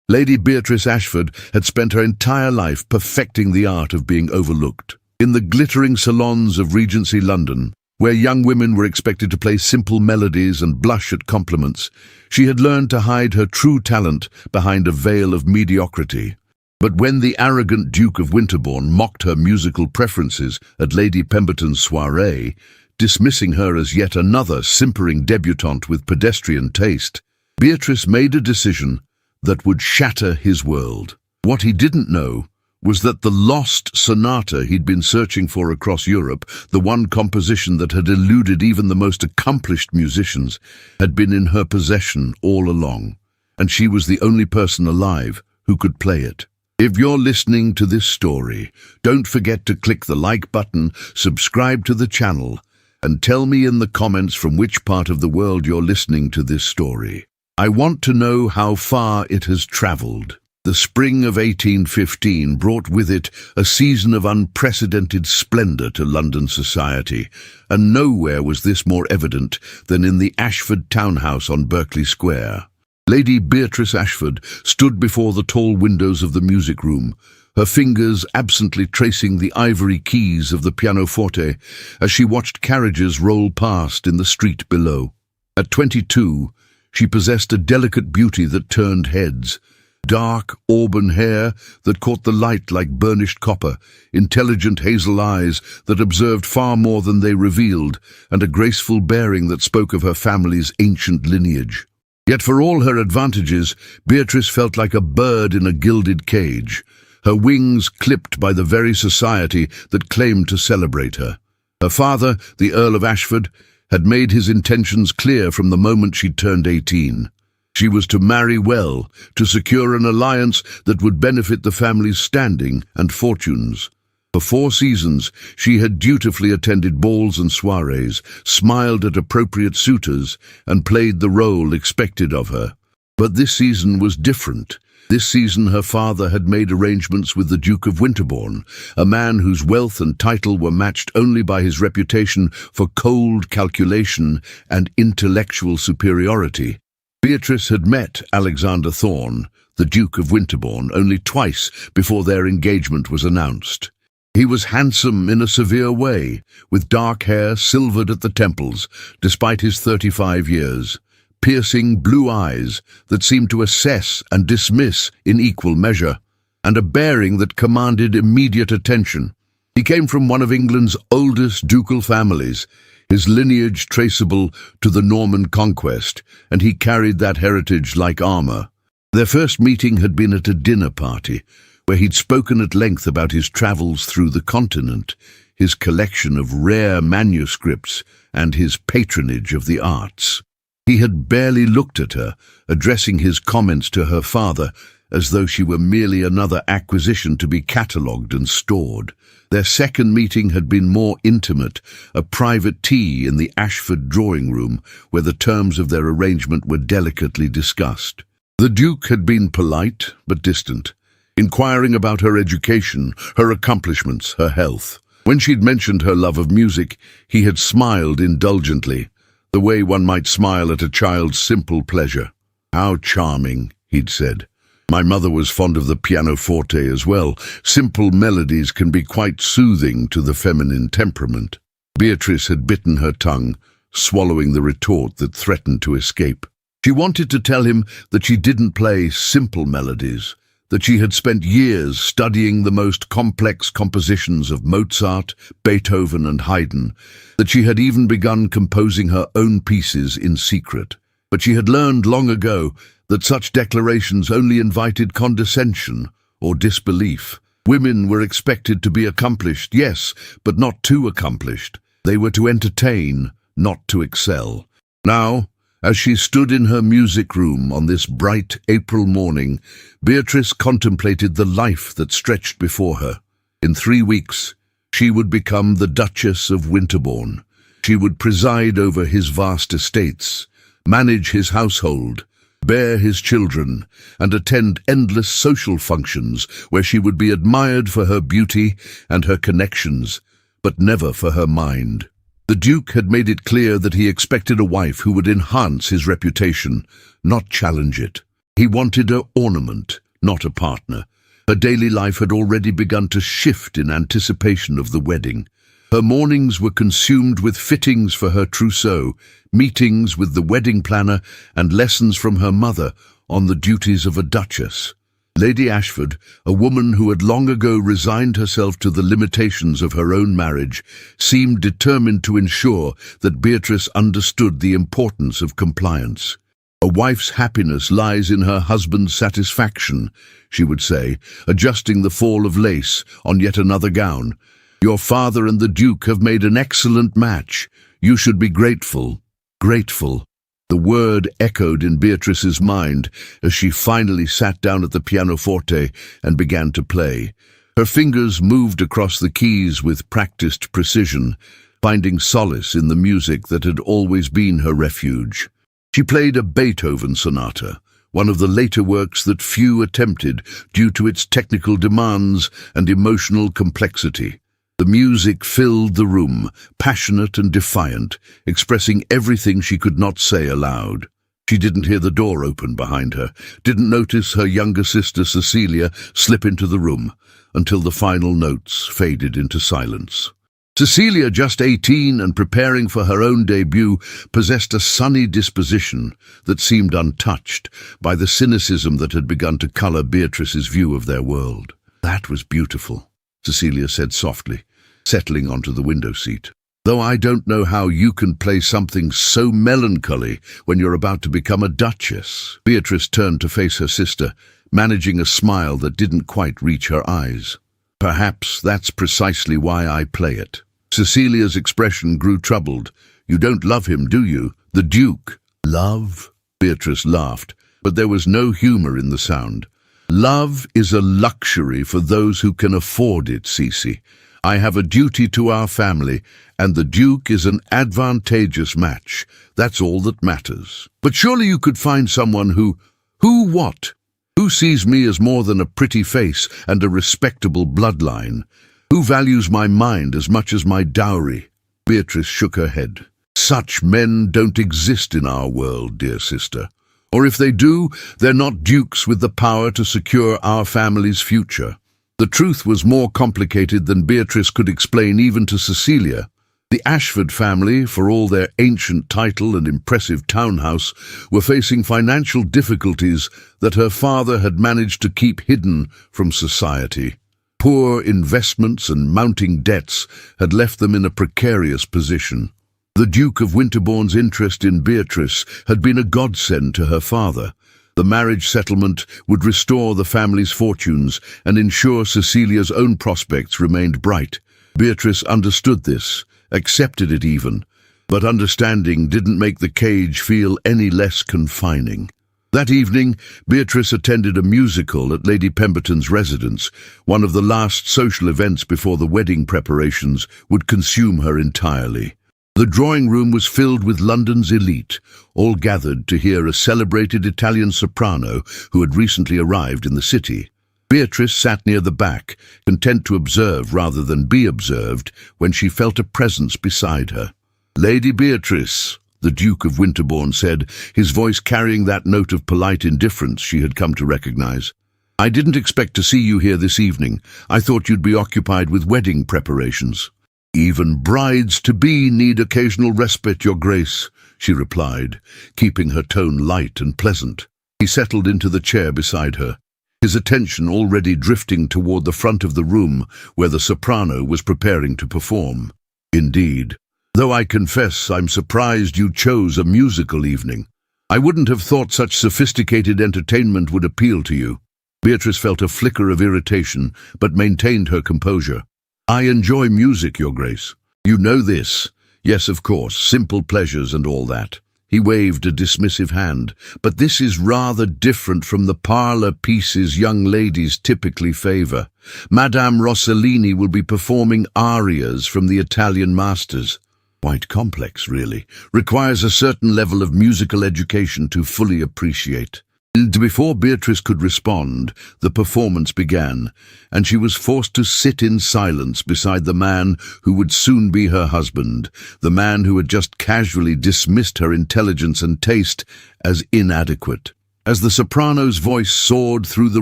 Lady Beatrice Ashford had spent her entire life perfecting the art of being overlooked. In the glittering salons of Regency London, where young women were expected to play simple melodies and blush at compliments, she had learned to hide her true talent behind a veil of mediocrity. But when the arrogant Duke of Winterbourne mocked her musical preferences at Lady Pemberton's soirée, dismissing her as yet another simpering debutante with pedestrian taste, Beatrice made a decision that would shatter his world. What he didn't know was that the lost sonata he'd been searching for across Europe, the one composition that had eluded even the most accomplished musicians, had been in her possession all along, and she was the only person alive who could play it. If you're listening to this story, don't forget to click the like button, subscribe to the channel, and tell me in the comments from which part of the world you're listening to this story. I want to know how far it has traveled. The spring of 1815 brought with it a season of unprecedented splendor to London society, and nowhere was this more evident than in the Ashford townhouse on Berkeley Square. Lady Beatrice Ashford stood before the tall windows of the music room, her fingers absently tracing the ivory keys of the pianoforte as she watched carriages roll past in the street below. At 22, she possessed a delicate beauty that turned heads. Dark, auburn hair that caught the light like burnished copper, intelligent hazel eyes that observed far more than they revealed, and a graceful bearing that spoke of her family's ancient lineage. Yet for all her advantages, Beatrice felt like a bird in a gilded cage, her wings clipped by the very society that claimed to celebrate her. Her father, the Earl of Ashford, had made his intentions clear from the moment she turned 18. She was to marry well, to secure an alliance that would benefit the family's standing and fortunes. For 4 seasons, she had dutifully attended balls and soirees, smiled at appropriate suitors, and played the role expected of her. But this season was different. This season her father had made arrangements with the Duke of Winterbourne, a man whose wealth and title were matched only by his reputation for cold calculation and intellectual superiority. Beatrice had met Alexander Thorne, the Duke of Winterbourne, only twice before their engagement was announced. He was handsome in a severe way, with dark hair silvered at the temples, despite his 35 years, piercing blue eyes that seemed to assess and dismiss in equal measure, and a bearing that commanded immediate attention. He came from one of England's oldest ducal families, his lineage traceable to the Norman conquest, and he carried that heritage like armor. Their first meeting had been at a dinner party, where he'd spoken at length about his travels through the continent, his collection of rare manuscripts, and his patronage of the arts. He had barely looked at her, addressing his comments to her father as though she were merely another acquisition to be catalogued and stored. Their second meeting had been more intimate, a private tea in the Ashford drawing-room, where the terms of their arrangement were delicately discussed. The Duke had been polite but distant, inquiring about her education, her accomplishments, her health. When she'd mentioned her love of music, he had smiled indulgently, the way one might smile at a child's simple pleasure. "How charming," he'd said. "My mother was fond of the pianoforte as well. Simple melodies can be quite soothing to the feminine temperament." Beatrice had bitten her tongue, swallowing the retort that threatened to escape. She wanted to tell him that she didn't play simple melodies, that she had spent years studying the most complex compositions of Mozart, Beethoven, and Haydn, that she had even begun composing her own pieces in secret. But she had learned long ago that such declarations only invited condescension or disbelief. Women were expected to be accomplished, yes, but not too accomplished. They were to entertain, not to excel. Now, as she stood in her music room on this bright April morning, Beatrice contemplated the life that stretched before her. In 3 weeks, she would become the Duchess of Winterbourne. She would preside over his vast estates, manage his household, bear his children, and attend endless social functions where she would be admired for her beauty and her connections, but never for her mind. The Duke had made it clear that he expected a wife who would enhance his reputation, not challenge it. He wanted an ornament, not a partner. Her daily life had already begun to shift in anticipation of the wedding. Her mornings were consumed with fittings for her trousseau, meetings with the wedding planner, and lessons from her mother on the duties of a duchess. Lady Ashford, a woman who had long ago resigned herself to the limitations of her own marriage, seemed determined to ensure that Beatrice understood the importance of compliance. A wife's happiness lies in her husband's satisfaction, she would say, adjusting the fall of lace on yet another gown. Your father and the Duke have made an excellent match. You should be grateful. Grateful. The word echoed in Beatrice's mind as she finally sat down at the pianoforte and began to play. Her fingers moved across the keys with practiced precision, finding solace in the music that had always been her refuge. She played a Beethoven sonata, one of the later works that few attempted due to its technical demands and emotional complexity. The music filled the room, passionate and defiant, expressing everything she could not say aloud. She didn't hear the door open behind her, didn't notice her younger sister Cecilia slip into the room, until the final notes faded into silence. Cecilia, just 18 and preparing for her own debut, possessed a sunny disposition that seemed untouched by the cynicism that had begun to colour Beatrice's view of their world. That was beautiful, Cecilia said softly, settling onto the window seat. Though I don't know how you can play something so melancholy when you're about to become a duchess. Beatrice turned to face her sister, managing a smile that didn't quite reach her eyes. Perhaps that's precisely why I play it. Cecilia's expression grew troubled. You don't love him, do you? The Duke. Love? Beatrice laughed, but there was no humour in the sound. Love is a luxury for those who can afford it, Cece. I have a duty to our family, and the Duke is an advantageous match. That's all that matters. But surely you could find someone who what? Who sees me as more than a pretty face and a respectable bloodline? Who values my mind as much as my dowry? Beatrice shook her head. Such men don't exist in our world, dear sister. Or if they do, they're not dukes with the power to secure our family's future. The truth was more complicated than Beatrice could explain even to Cecilia. The Ashford family, for all their ancient title and impressive townhouse, were facing financial difficulties that her father had managed to keep hidden from society. Poor investments and mounting debts had left them in a precarious position. The Duke of Winterbourne's interest in Beatrice had been a godsend to her father. The marriage settlement would restore the family's fortunes and ensure Cecilia's own prospects remained bright. Beatrice understood this, accepted it even, but understanding didn't make the cage feel any less confining. That evening, Beatrice attended a musical at Lady Pemberton's residence, one of the last social events before the wedding preparations would consume her entirely. The drawing room was filled with London's elite, all gathered to hear a celebrated Italian soprano who had recently arrived in the city. Beatrice sat near the back, content to observe rather than be observed, when she felt a presence beside her. "Lady Beatrice," the Duke of Winterbourne said, his voice carrying that note of polite indifference she had come to recognize. "I didn't expect to see you here this evening. I thought you'd be occupied with wedding preparations." "Even brides-to-be need occasional respite, Your Grace," she replied, keeping her tone light and pleasant. He settled into the chair beside her, his attention already drifting toward the front of the room where the soprano was preparing to perform. "Indeed. Though I confess I'm surprised you chose a musical evening. I wouldn't have thought such sophisticated entertainment would appeal to you." Beatrice felt a flicker of irritation, but maintained her composure. "I enjoy music, Your Grace. You know this. Yes, of course, simple pleasures and all that." He waved a dismissive hand. "But this is rather different from the parlour pieces young ladies typically favour. Madame Rossellini will be performing arias from the Italian masters. Quite complex, really. Requires a certain level of musical education to fully appreciate." And before Beatrice could respond, the performance began, and she was forced to sit in silence beside the man who would soon be her husband, the man who had just casually dismissed her intelligence and taste as inadequate. As the soprano's voice soared through the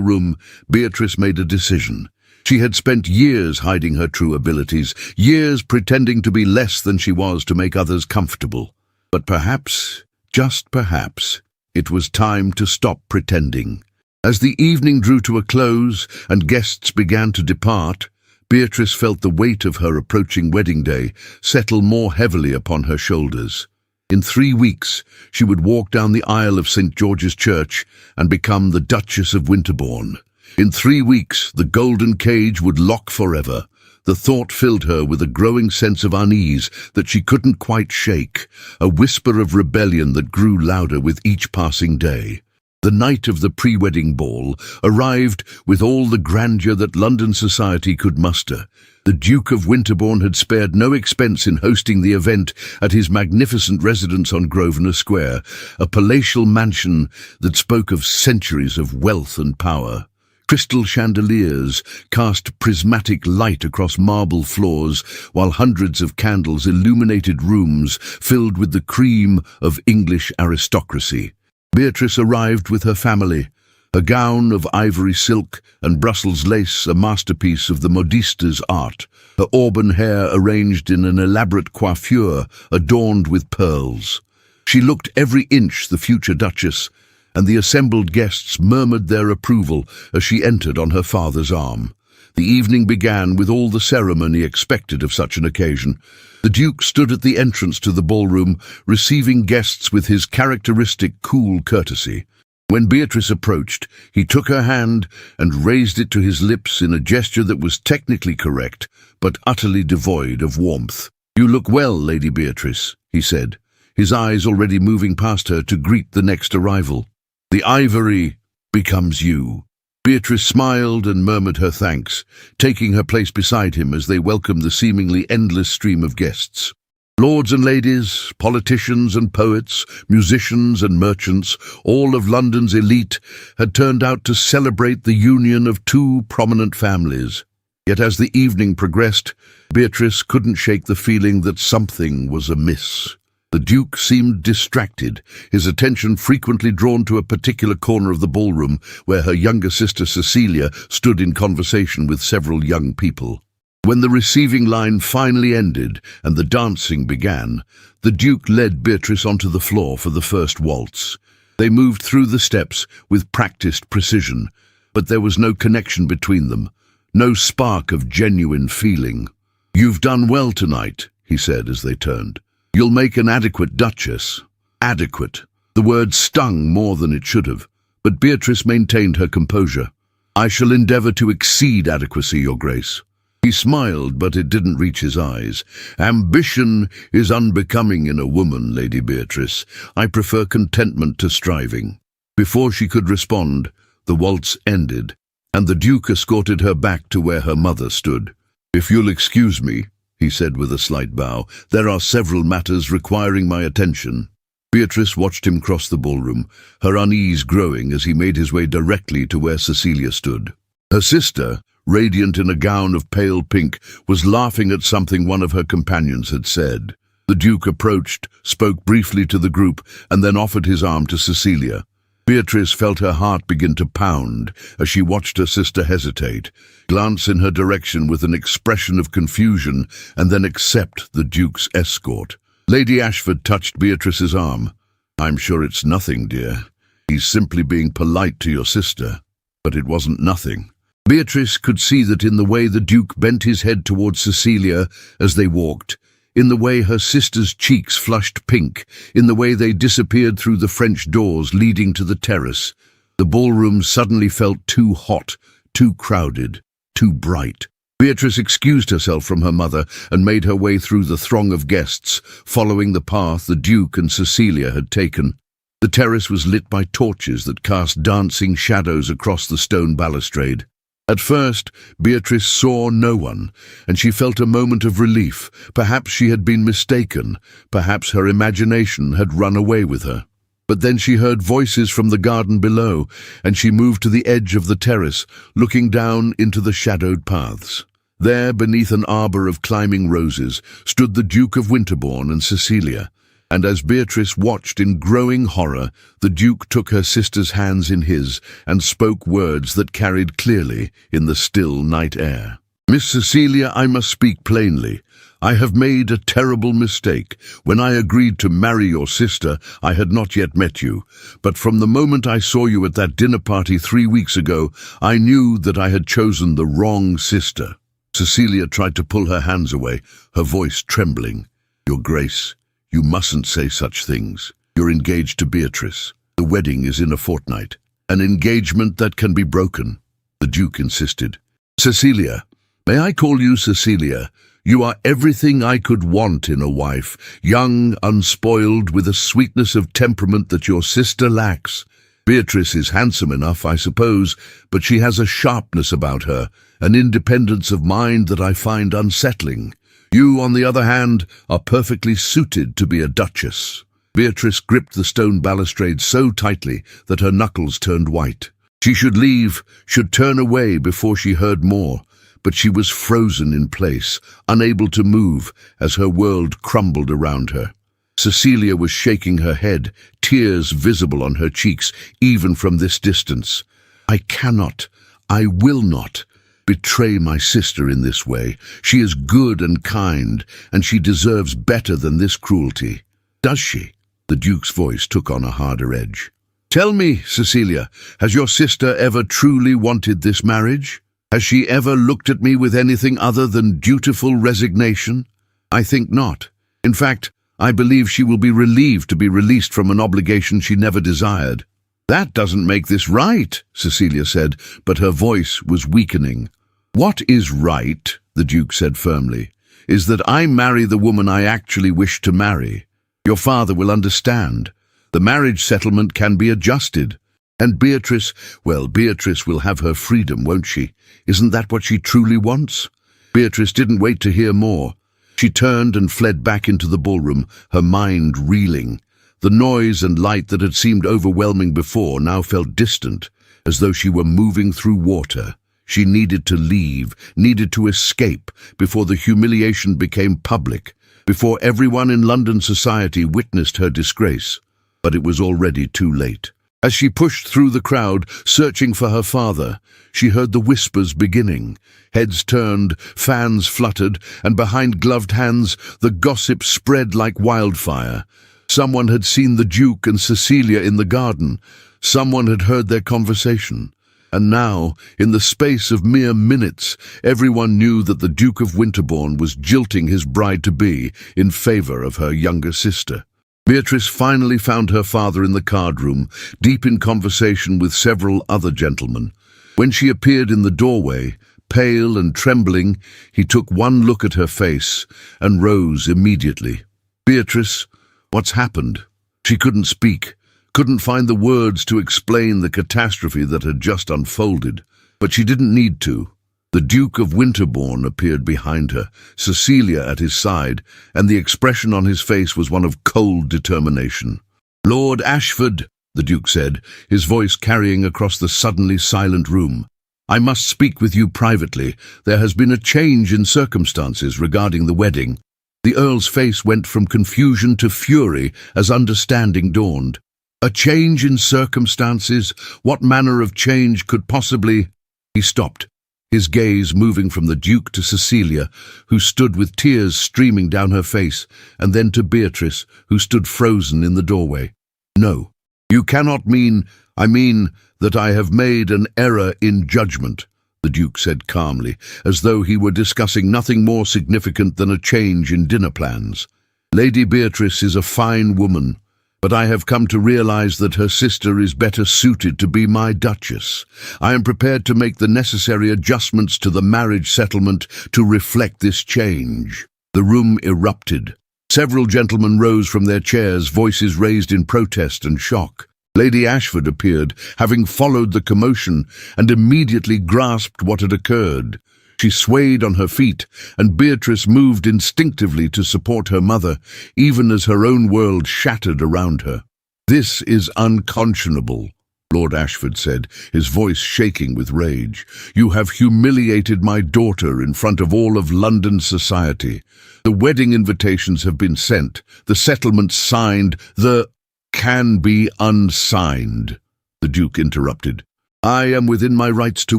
room, Beatrice made a decision. She had spent years hiding her true abilities, years pretending to be less than she was to make others comfortable. But perhaps, just perhaps, it was time to stop pretending. As the evening drew to a close and guests began to depart, Beatrice felt the weight of her approaching wedding day settle more heavily upon her shoulders. In 3 weeks, she would walk down the aisle of St. George's Church and become the Duchess of Winterbourne. In 3 weeks, the golden cage would lock forever. The thought filled her with a growing sense of unease that she couldn't quite shake, a whisper of rebellion that grew louder with each passing day. The night of the pre-wedding ball arrived with all the grandeur that London society could muster. The Duke of Winterbourne had spared no expense in hosting the event at his magnificent residence on Grosvenor Square, a palatial mansion that spoke of centuries of wealth and power. Crystal chandeliers cast prismatic light across marble floors, while hundreds of candles illuminated rooms filled with the cream of English aristocracy. Beatrice arrived with her family, a gown of ivory silk and Brussels lace, a masterpiece of the modiste's art, her auburn hair arranged in an elaborate coiffure adorned with pearls. She looked every inch the future duchess, and the assembled guests murmured their approval as she entered on her father's arm. The evening began with all the ceremony expected of such an occasion. The Duke stood at the entrance to the ballroom, receiving guests with his characteristic cool courtesy. When Beatrice approached, he took her hand and raised it to his lips in a gesture that was technically correct, but utterly devoid of warmth. "You look well, Lady Beatrice," he said, his eyes already moving past her to greet the next arrival. "The ivory becomes you." Beatrice smiled and murmured her thanks, taking her place beside him as they welcomed the seemingly endless stream of guests. Lords and ladies, politicians and poets, musicians and merchants, all of London's elite had turned out to celebrate the union of two prominent families. Yet as the evening progressed, Beatrice couldn't shake the feeling that something was amiss. The Duke seemed distracted, his attention frequently drawn to a particular corner of the ballroom where her younger sister Cecilia stood in conversation with several young people. When the receiving line finally ended and the dancing began, the Duke led Beatrice onto the floor for the first waltz. They moved through the steps with practiced precision, but there was no connection between them, no spark of genuine feeling. "You've done well tonight," he said as they turned. "You'll make an adequate duchess." Adequate. The word stung more than it should have, but Beatrice maintained her composure. "I shall endeavour to exceed adequacy, Your Grace." He smiled, but it didn't reach his eyes. "Ambition is unbecoming in a woman, Lady Beatrice. I prefer contentment to striving." Before she could respond, the waltz ended, and the Duke escorted her back to where her mother stood. "If you'll excuse me," he said with a slight bow, "there are several matters requiring my attention." Beatrice watched him cross the ballroom, her unease growing as he made his way directly to where Cecilia stood. Her sister, radiant in a gown of pale pink, was laughing at something one of her companions had said. The Duke approached, spoke briefly to the group, and then offered his arm to Cecilia. Beatrice felt her heart begin to pound as she watched her sister hesitate, glance in her direction with an expression of confusion, and then accept the Duke's escort. Lady Ashford touched Beatrice's arm. "I'm sure it's nothing, dear. He's simply being polite to your sister." But it wasn't nothing. Beatrice could see that in the way the Duke bent his head towards Cecilia as they walked, in the way her sister's cheeks flushed pink, in the way they disappeared through the French doors leading to the terrace, the ballroom suddenly felt too hot, too crowded, too bright. Beatrice excused herself from her mother and made her way through the throng of guests, following the path the Duke and Cecilia had taken. The terrace was lit by torches that cast dancing shadows across the stone balustrade. At first, Beatrice saw no one, and she felt a moment of relief. Perhaps she had been mistaken. Perhaps her imagination had run away with her. But then she heard voices from the garden below, and she moved to the edge of the terrace, looking down into the shadowed paths. There, beneath an arbour of climbing roses, stood the Duke of Winterbourne and Cecilia. And as Beatrice watched in growing horror, the Duke took her sister's hands in his and spoke words that carried clearly in the still night air. "Miss Cecilia, I must speak plainly. I have made a terrible mistake. When I agreed to marry your sister, I had not yet met you. But from the moment I saw you at that dinner party 3 weeks ago, I knew that I had chosen the wrong sister." Cecilia tried to pull her hands away, her voice trembling. "Your Grace, you mustn't say such things. You're engaged to Beatrice. The wedding is in a fortnight. An engagement that can be broken," the Duke insisted. "Cecilia, may I call you Cecilia? You are everything I could want in a wife, young, unspoiled, with a sweetness of temperament that your sister lacks. Beatrice is handsome enough, I suppose, but she has a sharpness about her, an independence of mind that I find unsettling. You, on the other hand, are perfectly suited to be a duchess." Beatrice gripped the stone balustrade so tightly that her knuckles turned white. She should leave, should turn away before she heard more, but she was frozen in place, unable to move as her world crumbled around her. Cecilia was shaking her head, tears visible on her cheeks, even from this distance. "I cannot, I will not betray my sister in this way. She is good and kind, and she deserves better than this cruelty." "Does she?" The Duke's voice took on a harder edge. "Tell me, Cecilia, has your sister ever truly wanted this marriage? Has she ever looked at me with anything other than dutiful resignation? I think not. In fact, I believe she will be relieved to be released from an obligation she never desired." "That doesn't make this right," Cecilia said, but her voice was weakening. "What is right," the Duke said firmly, "is that I marry the woman I actually wish to marry. Your father will understand. The marriage settlement can be adjusted. And Beatrice, well, Beatrice will have her freedom, won't she? Isn't that what she truly wants?" Beatrice didn't wait to hear more. She turned and fled back into the ballroom, her mind reeling. The noise and light that had seemed overwhelming before now felt distant, as though she were moving through water. She needed to leave, needed to escape, before the humiliation became public, before everyone in London society witnessed her disgrace. But it was already too late. As she pushed through the crowd, searching for her father, she heard the whispers beginning. Heads turned, fans fluttered, and behind gloved hands, the gossip spread like wildfire. Someone had seen the Duke and Cecilia in the garden. Someone had heard their conversation. And now, in the space of mere minutes, everyone knew that the Duke of Winterbourne was jilting his bride-to-be in favour of her younger sister. Beatrice finally found her father in the card-room, deep in conversation with several other gentlemen. When she appeared in the doorway, pale and trembling, he took one look at her face and rose immediately. "Beatrice, what's happened?" She couldn't speak, couldn't find the words to explain the catastrophe that had just unfolded, but she didn't need to. The Duke of Winterbourne appeared behind her, Cecilia at his side, and the expression on his face was one of cold determination. "Lord Ashford," the Duke said, his voice carrying across the suddenly silent room, "I must speak with you privately. There has been a change in circumstances regarding the wedding." The Earl's face went from confusion to fury as understanding dawned. "A change in circumstances? What manner of change could possibly—" He stopped, his gaze moving from the Duke to Cecilia, who stood with tears streaming down her face, and then to Beatrice, who stood frozen in the doorway. "No, you cannot mean— I mean that I have made an error in judgment," the Duke said calmly, as though he were discussing nothing more significant than a change in dinner plans. "Lady Beatrice is a fine woman, but I have come to realize that her sister is better suited to be my duchess. I am prepared to make the necessary adjustments to the marriage settlement to reflect this change." The room erupted. Several gentlemen rose from their chairs, voices raised in protest and shock. Lady Ashford appeared, having followed the commotion, and immediately grasped what had occurred. She swayed on her feet, and Beatrice moved instinctively to support her mother, even as her own world shattered around her. "This is unconscionable," Lord Ashford said, his voice shaking with rage. "You have humiliated my daughter in front of all of London society. The wedding invitations have been sent, the settlements signed, the can be unsigned." The Duke interrupted. "I am within my rights to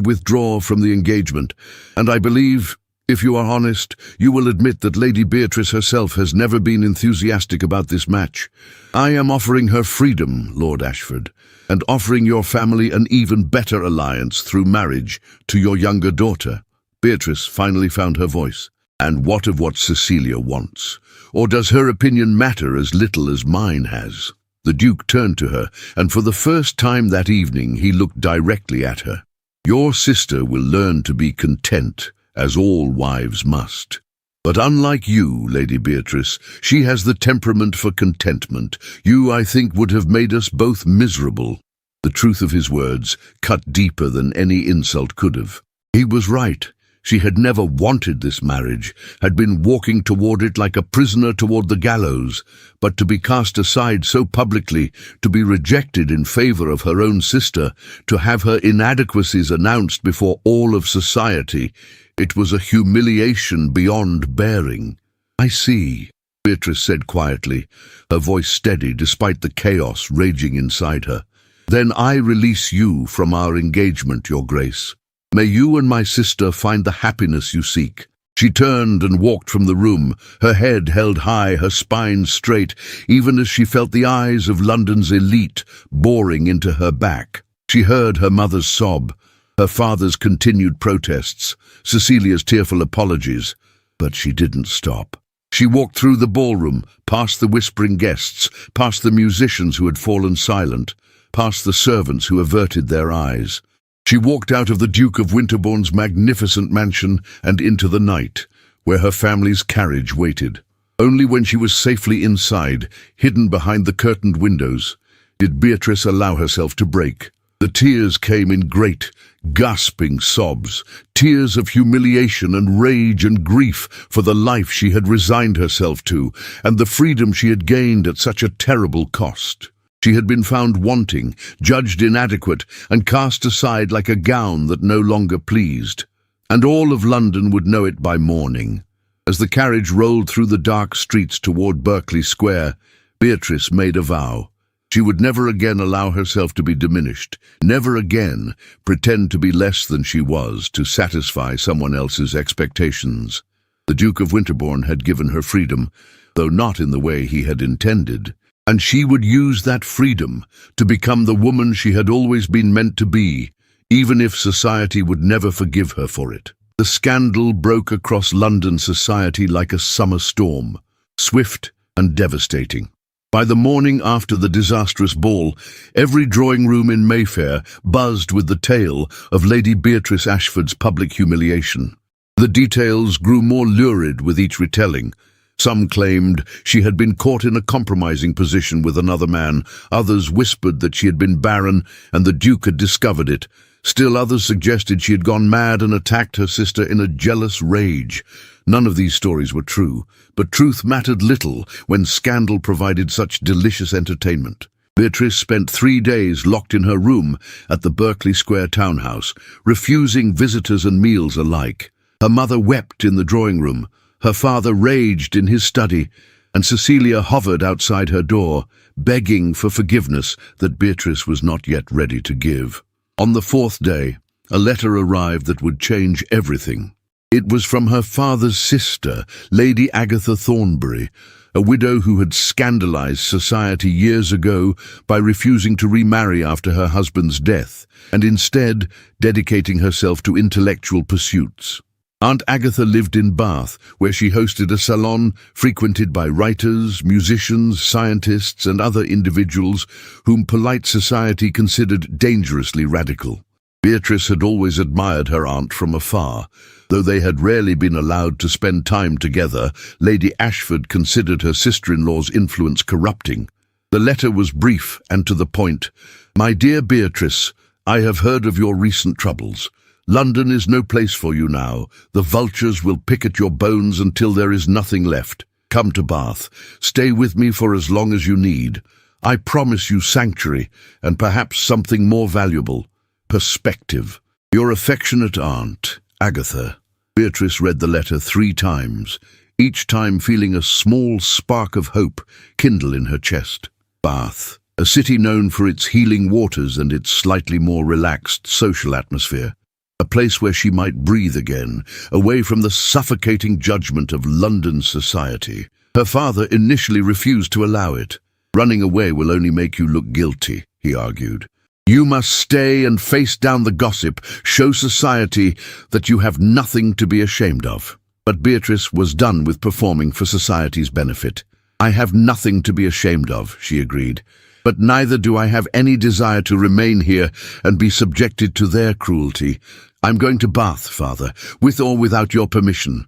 withdraw from the engagement, and I believe, if you are honest, you will admit that Lady Beatrice herself has never been enthusiastic about this match. I am offering her freedom, Lord Ashford, and offering your family an even better alliance through marriage to your younger daughter." Beatrice finally found her voice. "And what of what Cecilia wants? Or does her opinion matter as little as mine has?" The Duke turned to her, and for the first time that evening he looked directly at her. "Your sister will learn to be content, as all wives must. But unlike you, Lady Beatrice, she has the temperament for contentment. You, I think, would have made us both miserable." The truth of his words cut deeper than any insult could have. He was right. She had never wanted this marriage, had been walking toward it like a prisoner toward the gallows, but to be cast aside so publicly, to be rejected in favor of her own sister, to have her inadequacies announced before all of society, it was a humiliation beyond bearing. "I see," Beatrice said quietly, her voice steady despite the chaos raging inside her. "Then I release you from our engagement, Your Grace. May you and my sister find the happiness you seek." She turned and walked from the room, her head held high, her spine straight, even as she felt the eyes of London's elite boring into her back. She heard her mother's sob, her father's continued protests, Cecilia's tearful apologies, but she didn't stop. She walked through the ballroom, past the whispering guests, past the musicians who had fallen silent, past the servants who averted their eyes. She walked out of the Duke of Winterbourne's magnificent mansion and into the night, where her family's carriage waited. Only when she was safely inside, hidden behind the curtained windows, did Beatrice allow herself to break. The tears came in great, gasping sobs, tears of humiliation and rage and grief for the life she had resigned herself to, and the freedom she had gained at such a terrible cost. She had been found wanting, judged inadequate, and cast aside like a gown that no longer pleased. And all of London would know it by morning. As the carriage rolled through the dark streets toward Berkeley Square, Beatrice made a vow. She would never again allow herself to be diminished, never again pretend to be less than she was to satisfy someone else's expectations. The Duke of Winterbourne had given her freedom, though not in the way he had intended, and she would use that freedom to become the woman she had always been meant to be, even if society would never forgive her for it. The scandal broke across London society like a summer storm, swift and devastating. By the morning after the disastrous ball, every drawing room in Mayfair buzzed with the tale of Lady Beatrice Ashford's public humiliation. The details grew more lurid with each retelling. Some claimed she had been caught in a compromising position with another man, others whispered that she had been barren and the Duke had discovered it. Still others suggested she had gone mad and attacked her sister in a jealous rage. None of these stories were true, but truth mattered little when scandal provided such delicious entertainment. Beatrice spent 3 days locked in her room at the Berkeley Square townhouse, refusing visitors and meals alike. Her mother wept in the drawing room, her father raged in his study, and Cecilia hovered outside her door, begging for forgiveness that Beatrice was not yet ready to give. On the 4th day, a letter arrived that would change everything. It was from her father's sister, Lady Agatha Thornbury, a widow who had scandalized society years ago by refusing to remarry after her husband's death, and instead dedicating herself to intellectual pursuits. Aunt Agatha lived in Bath, where she hosted a salon frequented by writers, musicians, scientists, and other individuals whom polite society considered dangerously radical. Beatrice had always admired her aunt from afar. Though they had rarely been allowed to spend time together, Lady Ashford considered her sister-in-law's influence corrupting. The letter was brief and to the point. "My dear Beatrice, I have heard of your recent troubles. London is no place for you now. The vultures will pick at your bones until there is nothing left. Come to Bath. Stay with me for as long as you need. I promise you sanctuary, and perhaps something more valuable, perspective. Your affectionate aunt, Agatha. Beatrice read the letter 3 times, each time feeling a small spark of hope kindle in her chest. Bath, a city known for its healing waters and its slightly more relaxed social atmosphere. A place where she might breathe again, away from the suffocating judgment of London society. Her father initially refused to allow it. Running away will only make you look guilty, he argued. You must stay and face down the gossip, show society that you have nothing to be ashamed of. But Beatrice was done with performing for society's benefit. I have nothing to be ashamed of, she agreed. But neither do I have any desire to remain here and be subjected to their cruelty. I'm going to Bath, father, with or without your permission.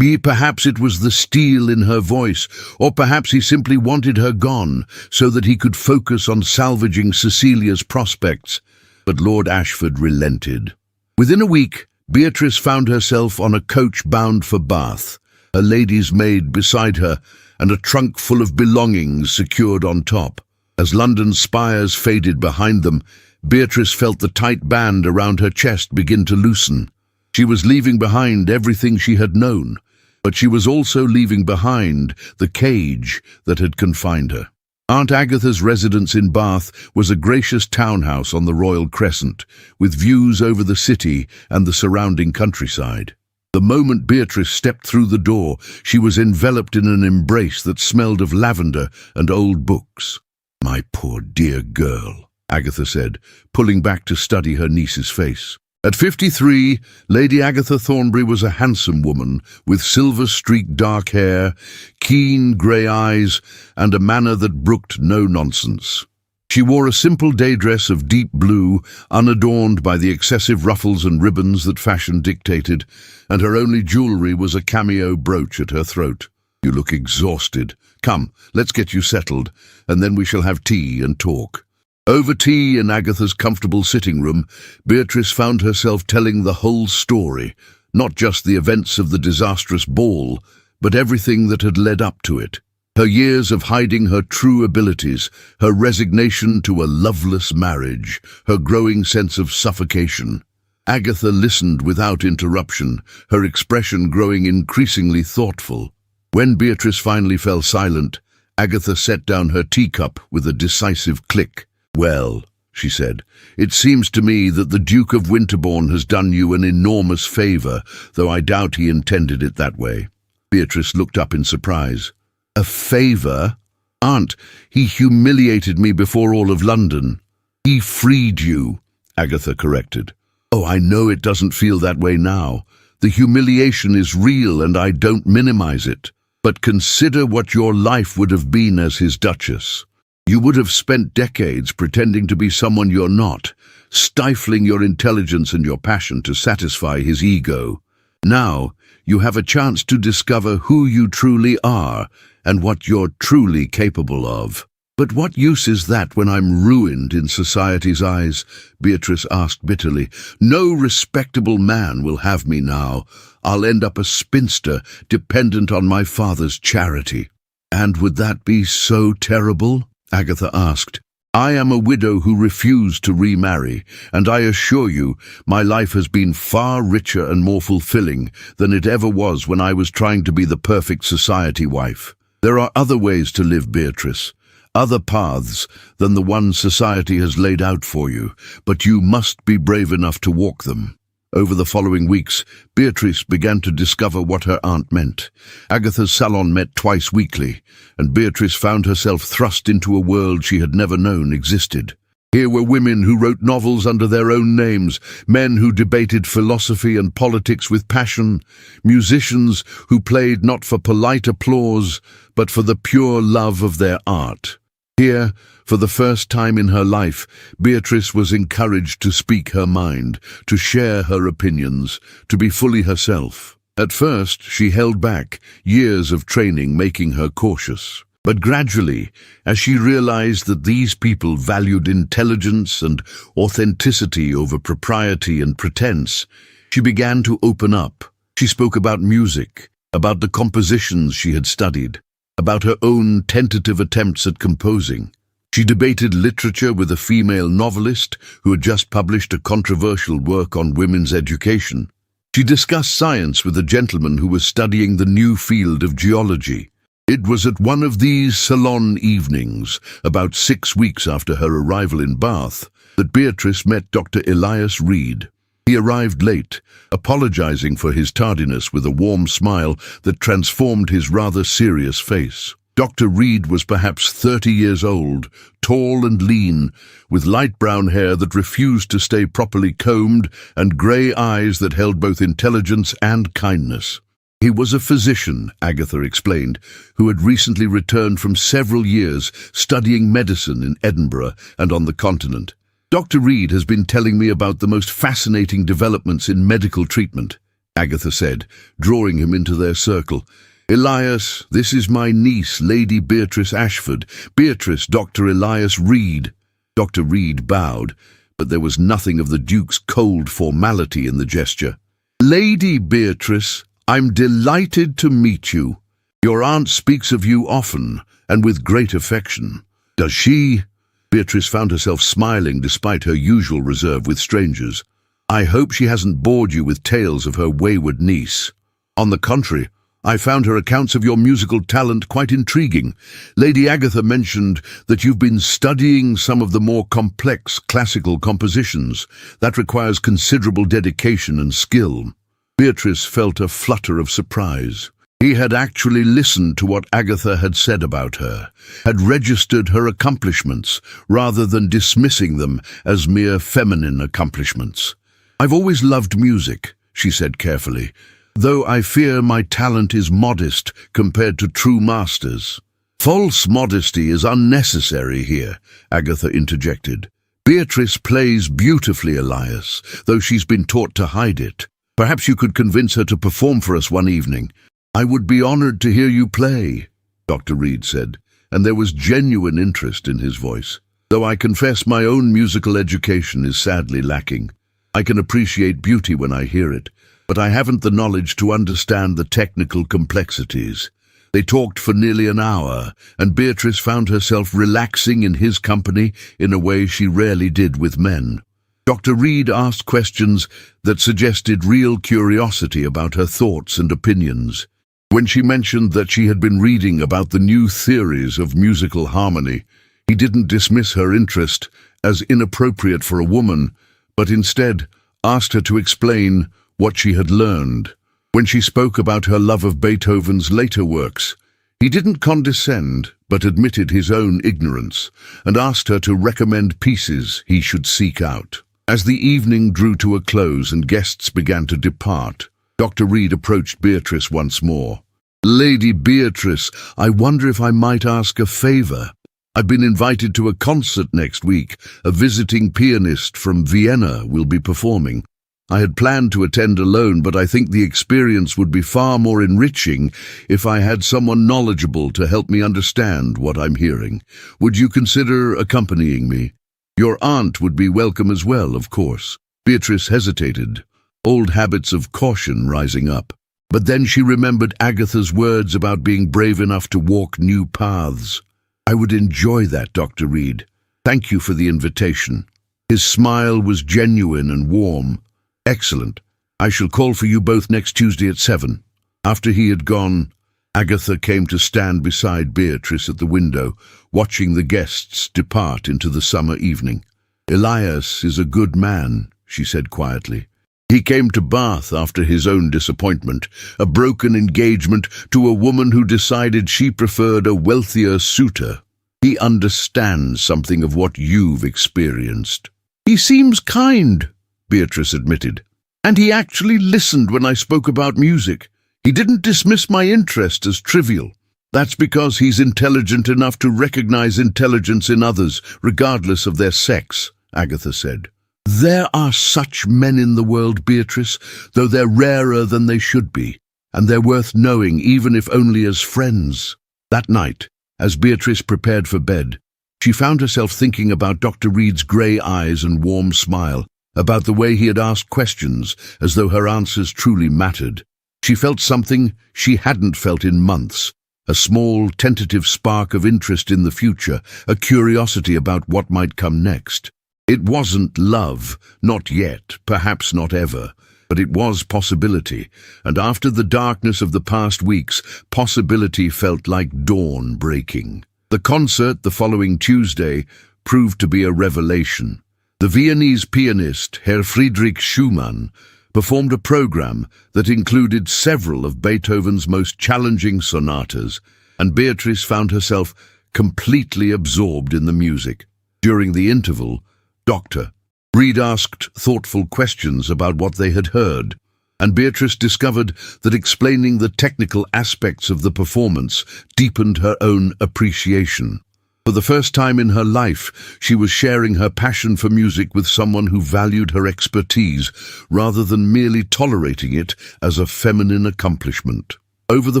Perhaps it was the steel in her voice, or perhaps he simply wanted her gone so that he could focus on salvaging Cecilia's prospects. But Lord Ashford relented. Within a week, Beatrice found herself on a coach bound for Bath, a lady's maid beside her, and a trunk full of belongings secured on top. As London's spires faded behind them, Beatrice felt the tight band around her chest begin to loosen. She was leaving behind everything she had known, but she was also leaving behind the cage that had confined her. Aunt Agatha's residence in Bath was a gracious townhouse on the Royal Crescent, with views over the city and the surrounding countryside. The moment Beatrice stepped through the door, she was enveloped in an embrace that smelled of lavender and old books. "My poor dear girl," Agatha said, pulling back to study her niece's face. At 53, Lady Agatha Thornbury was a handsome woman with silver-streaked dark hair, keen grey eyes, and a manner that brooked no nonsense. She wore a simple day dress of deep blue, unadorned by the excessive ruffles and ribbons that fashion dictated, and her only jewellery was a cameo brooch at her throat. "You look exhausted. Come, let's get you settled, and then we shall have tea and talk." Over tea in Agatha's comfortable sitting room, Beatrice found herself telling the whole story, not just the events of the disastrous ball, but everything that had led up to it. Her years of hiding her true abilities, her resignation to a loveless marriage, her growing sense of suffocation. Agatha listened without interruption, her expression growing increasingly thoughtful. When Beatrice finally fell silent, Agatha set down her teacup with a decisive click. "Well," she said, "it seems to me that the Duke of Winterbourne has done you an enormous favour, though I doubt he intended it that way." Beatrice looked up in surprise. "A favour? Aunt, he humiliated me before all of London." "He freed you," Agatha corrected. "Oh, I know it doesn't feel that way now. The humiliation is real and I don't minimize it. But consider what your life would have been as his Duchess. You would have spent decades pretending to be someone you're not, stifling your intelligence and your passion to satisfy his ego. Now, you have a chance to discover who you truly are and what you're truly capable of." "But what use is that when I'm ruined in society's eyes?" Beatrice asked bitterly. "No respectable man will have me now. I'll end up a spinster, dependent on my father's charity." "And would that be so terrible?" Agatha asked. "I am a widow who refused to remarry, and I assure you my life has been far richer and more fulfilling than it ever was when I was trying to be the perfect society wife. There are other ways to live, Beatrice, other paths than the one society has laid out for you, but you must be brave enough to walk them." Over the following weeks, Beatrice began to discover what her aunt meant. Agatha's salon met twice weekly, and Beatrice found herself thrust into a world she had never known existed. Here were women who wrote novels under their own names, men who debated philosophy and politics with passion, musicians who played not for polite applause, but for the pure love of their art. Here, for the first time in her life, Beatrice was encouraged to speak her mind, to share her opinions, to be fully herself. At first, she held back, years of training making her cautious. But gradually, as she realized that these people valued intelligence and authenticity over propriety and pretense, she began to open up. She spoke about music, about the compositions she had studied, about her own tentative attempts at composing. She debated literature with a female novelist who had just published a controversial work on women's education. She discussed science with a gentleman who was studying the new field of geology. It was at one of these salon evenings, about 6 weeks after her arrival in Bath, that Beatrice met Dr. Elias Reed. He arrived late, apologizing for his tardiness with a warm smile that transformed his rather serious face. Dr. Reed was perhaps 30 years old, tall and lean, with light brown hair that refused to stay properly combed and grey eyes that held both intelligence and kindness. He was a physician, Agatha explained, who had recently returned from several years studying medicine in Edinburgh and on the continent. Dr. Reed has been telling me about the most fascinating developments in medical treatment, Agatha said, drawing him into their circle. Elias, this is my niece, Lady Beatrice Ashford. Beatrice, Dr. Elias Reed. Dr. Reed bowed, but there was nothing of the Duke's cold formality in the gesture. Lady Beatrice, I'm delighted to meet you. Your aunt speaks of you often, and with great affection. Does she? Beatrice found herself smiling despite her usual reserve with strangers. I hope she hasn't bored you with tales of her wayward niece. On the contrary, I found her accounts of your musical talent quite intriguing. Lady Agatha mentioned that you've been studying some of the more complex classical compositions. That requires considerable dedication and skill. Beatrice felt a flutter of surprise. He had actually listened to what Agatha had said about her, had registered her accomplishments, rather than dismissing them as mere feminine accomplishments. I've always loved music, she said carefully, though I fear my talent is modest compared to true masters. False modesty is unnecessary here, Agatha interjected. Beatrice plays beautifully, Elias, though she's been taught to hide it. Perhaps you could convince her to perform for us one evening. I would be honored to hear you play, Dr. Reed said, and there was genuine interest in his voice. Though I confess my own musical education is sadly lacking. I can appreciate beauty when I hear it, but I haven't the knowledge to understand the technical complexities. They talked for nearly an hour, and Beatrice found herself relaxing in his company in a way she rarely did with men. Dr. Reed asked questions that suggested real curiosity about her thoughts and opinions. When she mentioned that she had been reading about the new theories of musical harmony, he didn't dismiss her interest as inappropriate for a woman, but instead asked her to explain what she had learned. When she spoke about her love of Beethoven's later works, he didn't condescend, but admitted his own ignorance, and asked her to recommend pieces he should seek out. As the evening drew to a close and guests began to depart, Dr. Reed approached Beatrice once more. Lady Beatrice, I wonder if I might ask a favor. I've been invited to a concert next week. A visiting pianist from Vienna will be performing. I had planned to attend alone, but I think the experience would be far more enriching if I had someone knowledgeable to help me understand what I'm hearing. Would you consider accompanying me? Your aunt would be welcome as well, of course. Beatrice hesitated, old habits of caution rising up. But then she remembered Agatha's words about being brave enough to walk new paths. I would enjoy that, Dr. Reed. Thank you for the invitation. His smile was genuine and warm. Excellent. I shall call for you both next Tuesday at 7. After he had gone, Agatha came to stand beside Beatrice at the window, watching the guests depart into the summer evening. Elias is a good man, she said quietly. He came to Bath after his own disappointment, a broken engagement to a woman who decided she preferred a wealthier suitor. He understands something of what you've experienced. He seems kind, Beatrice admitted, and he actually listened when I spoke about music. He didn't dismiss my interest as trivial. That's because he's intelligent enough to recognize intelligence in others, regardless of their sex, Agatha said. There are such men in the world, Beatrice, though they're rarer than they should be, and they're worth knowing even if only as friends. That night, as Beatrice prepared for bed, she found herself thinking about Dr. Reed's grey eyes and warm smile, about the way he had asked questions as though her answers truly mattered. She felt something she hadn't felt in months, a small, tentative spark of interest in the future, a curiosity about what might come next. It wasn't love, not yet, perhaps not ever, but it was possibility, and after the darkness of the past weeks, possibility felt like dawn breaking. The concert the following Tuesday proved to be a revelation. The Viennese pianist Herr Friedrich Schumann performed a program that included several of Beethoven's most challenging sonatas, and Beatrice found herself completely absorbed in the music. During the interval, Dr. Reed asked thoughtful questions about what they had heard, and Beatrice discovered that explaining the technical aspects of the performance deepened her own appreciation. For the first time in her life, she was sharing her passion for music with someone who valued her expertise rather than merely tolerating it as a feminine accomplishment. Over the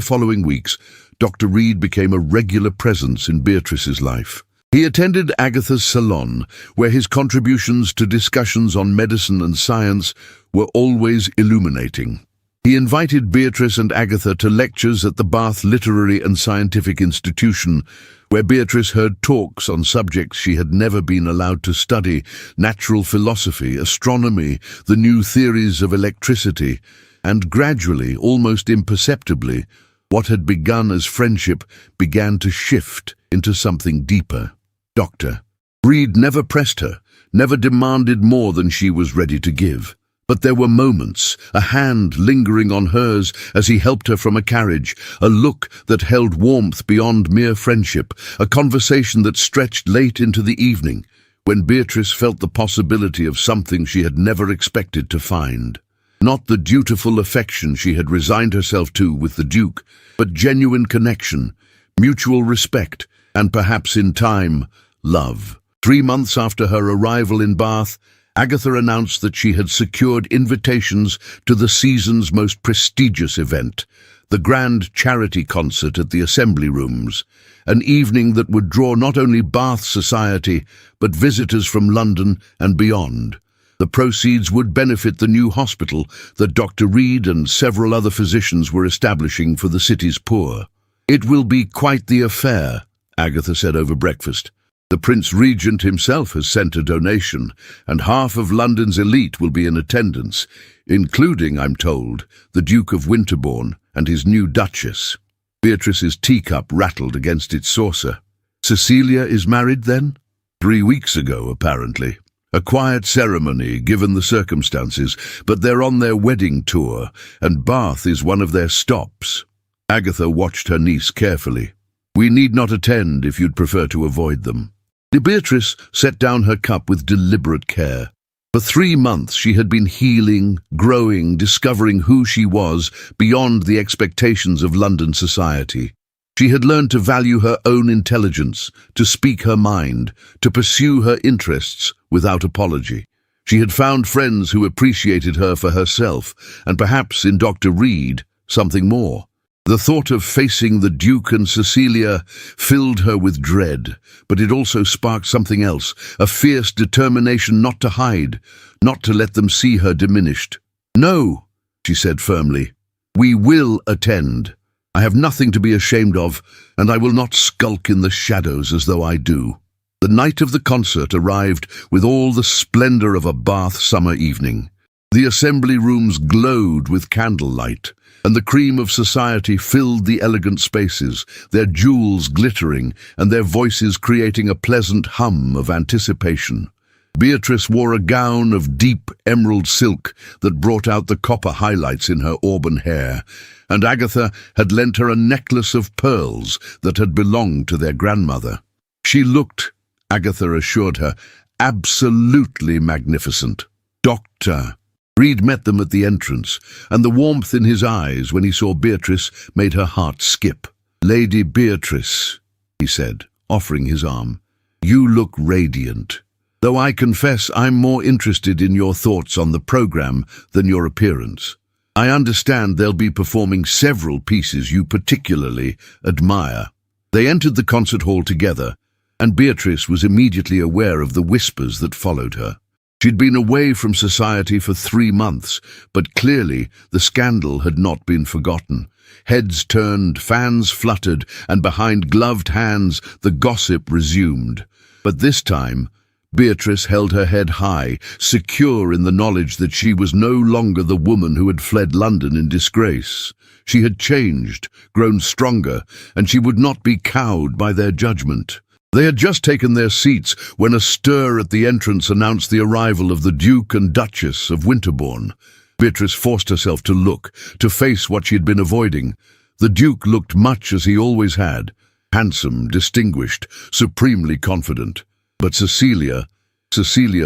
following weeks, Dr. Reed became a regular presence in Beatrice's life. He attended Agatha's salon, where his contributions to discussions on medicine and science were always illuminating. He invited Beatrice and Agatha to lectures at the Bath Literary and Scientific Institution, where Beatrice heard talks on subjects she had never been allowed to study: natural philosophy, astronomy, the new theories of electricity, and gradually, almost imperceptibly, what had begun as friendship began to shift into something deeper. Dr. Reed never pressed her, never demanded more than she was ready to give. But there were moments, a hand lingering on hers as he helped her from a carriage, a look that held warmth beyond mere friendship, a conversation that stretched late into the evening, when Beatrice felt the possibility of something she had never expected to find. Not the dutiful affection she had resigned herself to with the Duke, but genuine connection, mutual respect, and perhaps in time, love. 3 months after her arrival in Bath, Agatha announced that she had secured invitations to the season's most prestigious event, the grand charity concert at the Assembly Rooms, an evening that would draw not only Bath society, but visitors from London and beyond. The proceeds would benefit the new hospital that Dr. Reed and several other physicians were establishing for the city's poor. "It will be quite the affair," Agatha said over breakfast. "The Prince Regent himself has sent a donation, and half of London's elite will be in attendance, including, I'm told, the Duke of Winterbourne and his new Duchess." Beatrice's teacup rattled against its saucer. "Cecilia is married, then?" 3 weeks ago, apparently. A quiet ceremony, given the circumstances, but they're on their wedding tour, and Bath is one of their stops. Agatha watched her niece carefully. "We need not attend if you'd prefer to avoid them." Beatrice set down her cup with deliberate care. For 3 months she had been healing, growing, discovering who she was beyond the expectations of London society. She had learned to value her own intelligence, to speak her mind, to pursue her interests without apology. She had found friends who appreciated her for herself, and perhaps in Dr. Reed, something more. The thought of facing the Duke and Cecilia filled her with dread, but it also sparked something else, a fierce determination not to hide, not to let them see her diminished. "No," she said firmly, "we will attend. I have nothing to be ashamed of, and I will not skulk in the shadows as though I do." The night of the concert arrived with all the splendor of a Bath summer evening. The assembly rooms glowed with candlelight, and the cream of society filled the elegant spaces, their jewels glittering and their voices creating a pleasant hum of anticipation. Beatrice wore a gown of deep emerald silk that brought out the copper highlights in her auburn hair, and Agatha had lent her a necklace of pearls that had belonged to their grandmother. She looked, Agatha assured her, absolutely magnificent. Dr. Reed met them at the entrance, and the warmth in his eyes when he saw Beatrice made her heart skip. "Lady Beatrice," he said, offering his arm, "you look radiant. Though I confess I'm more interested in your thoughts on the program than your appearance. I understand they'll be performing several pieces you particularly admire." They entered the concert hall together, and Beatrice was immediately aware of the whispers that followed her. She'd been away from society for 3 months, but clearly the scandal had not been forgotten. Heads turned, fans fluttered, and behind gloved hands the gossip resumed. But this time, Beatrice held her head high, secure in the knowledge that she was no longer the woman who had fled London in disgrace. She had changed, grown stronger, and she would not be cowed by their judgment. They had just taken their seats when a stir at the entrance announced the arrival of the Duke and Duchess of Winterbourne. Beatrice forced herself to look, to face what she had been avoiding. The Duke looked much as he always had, handsome, distinguished, supremely confident. But Cecilia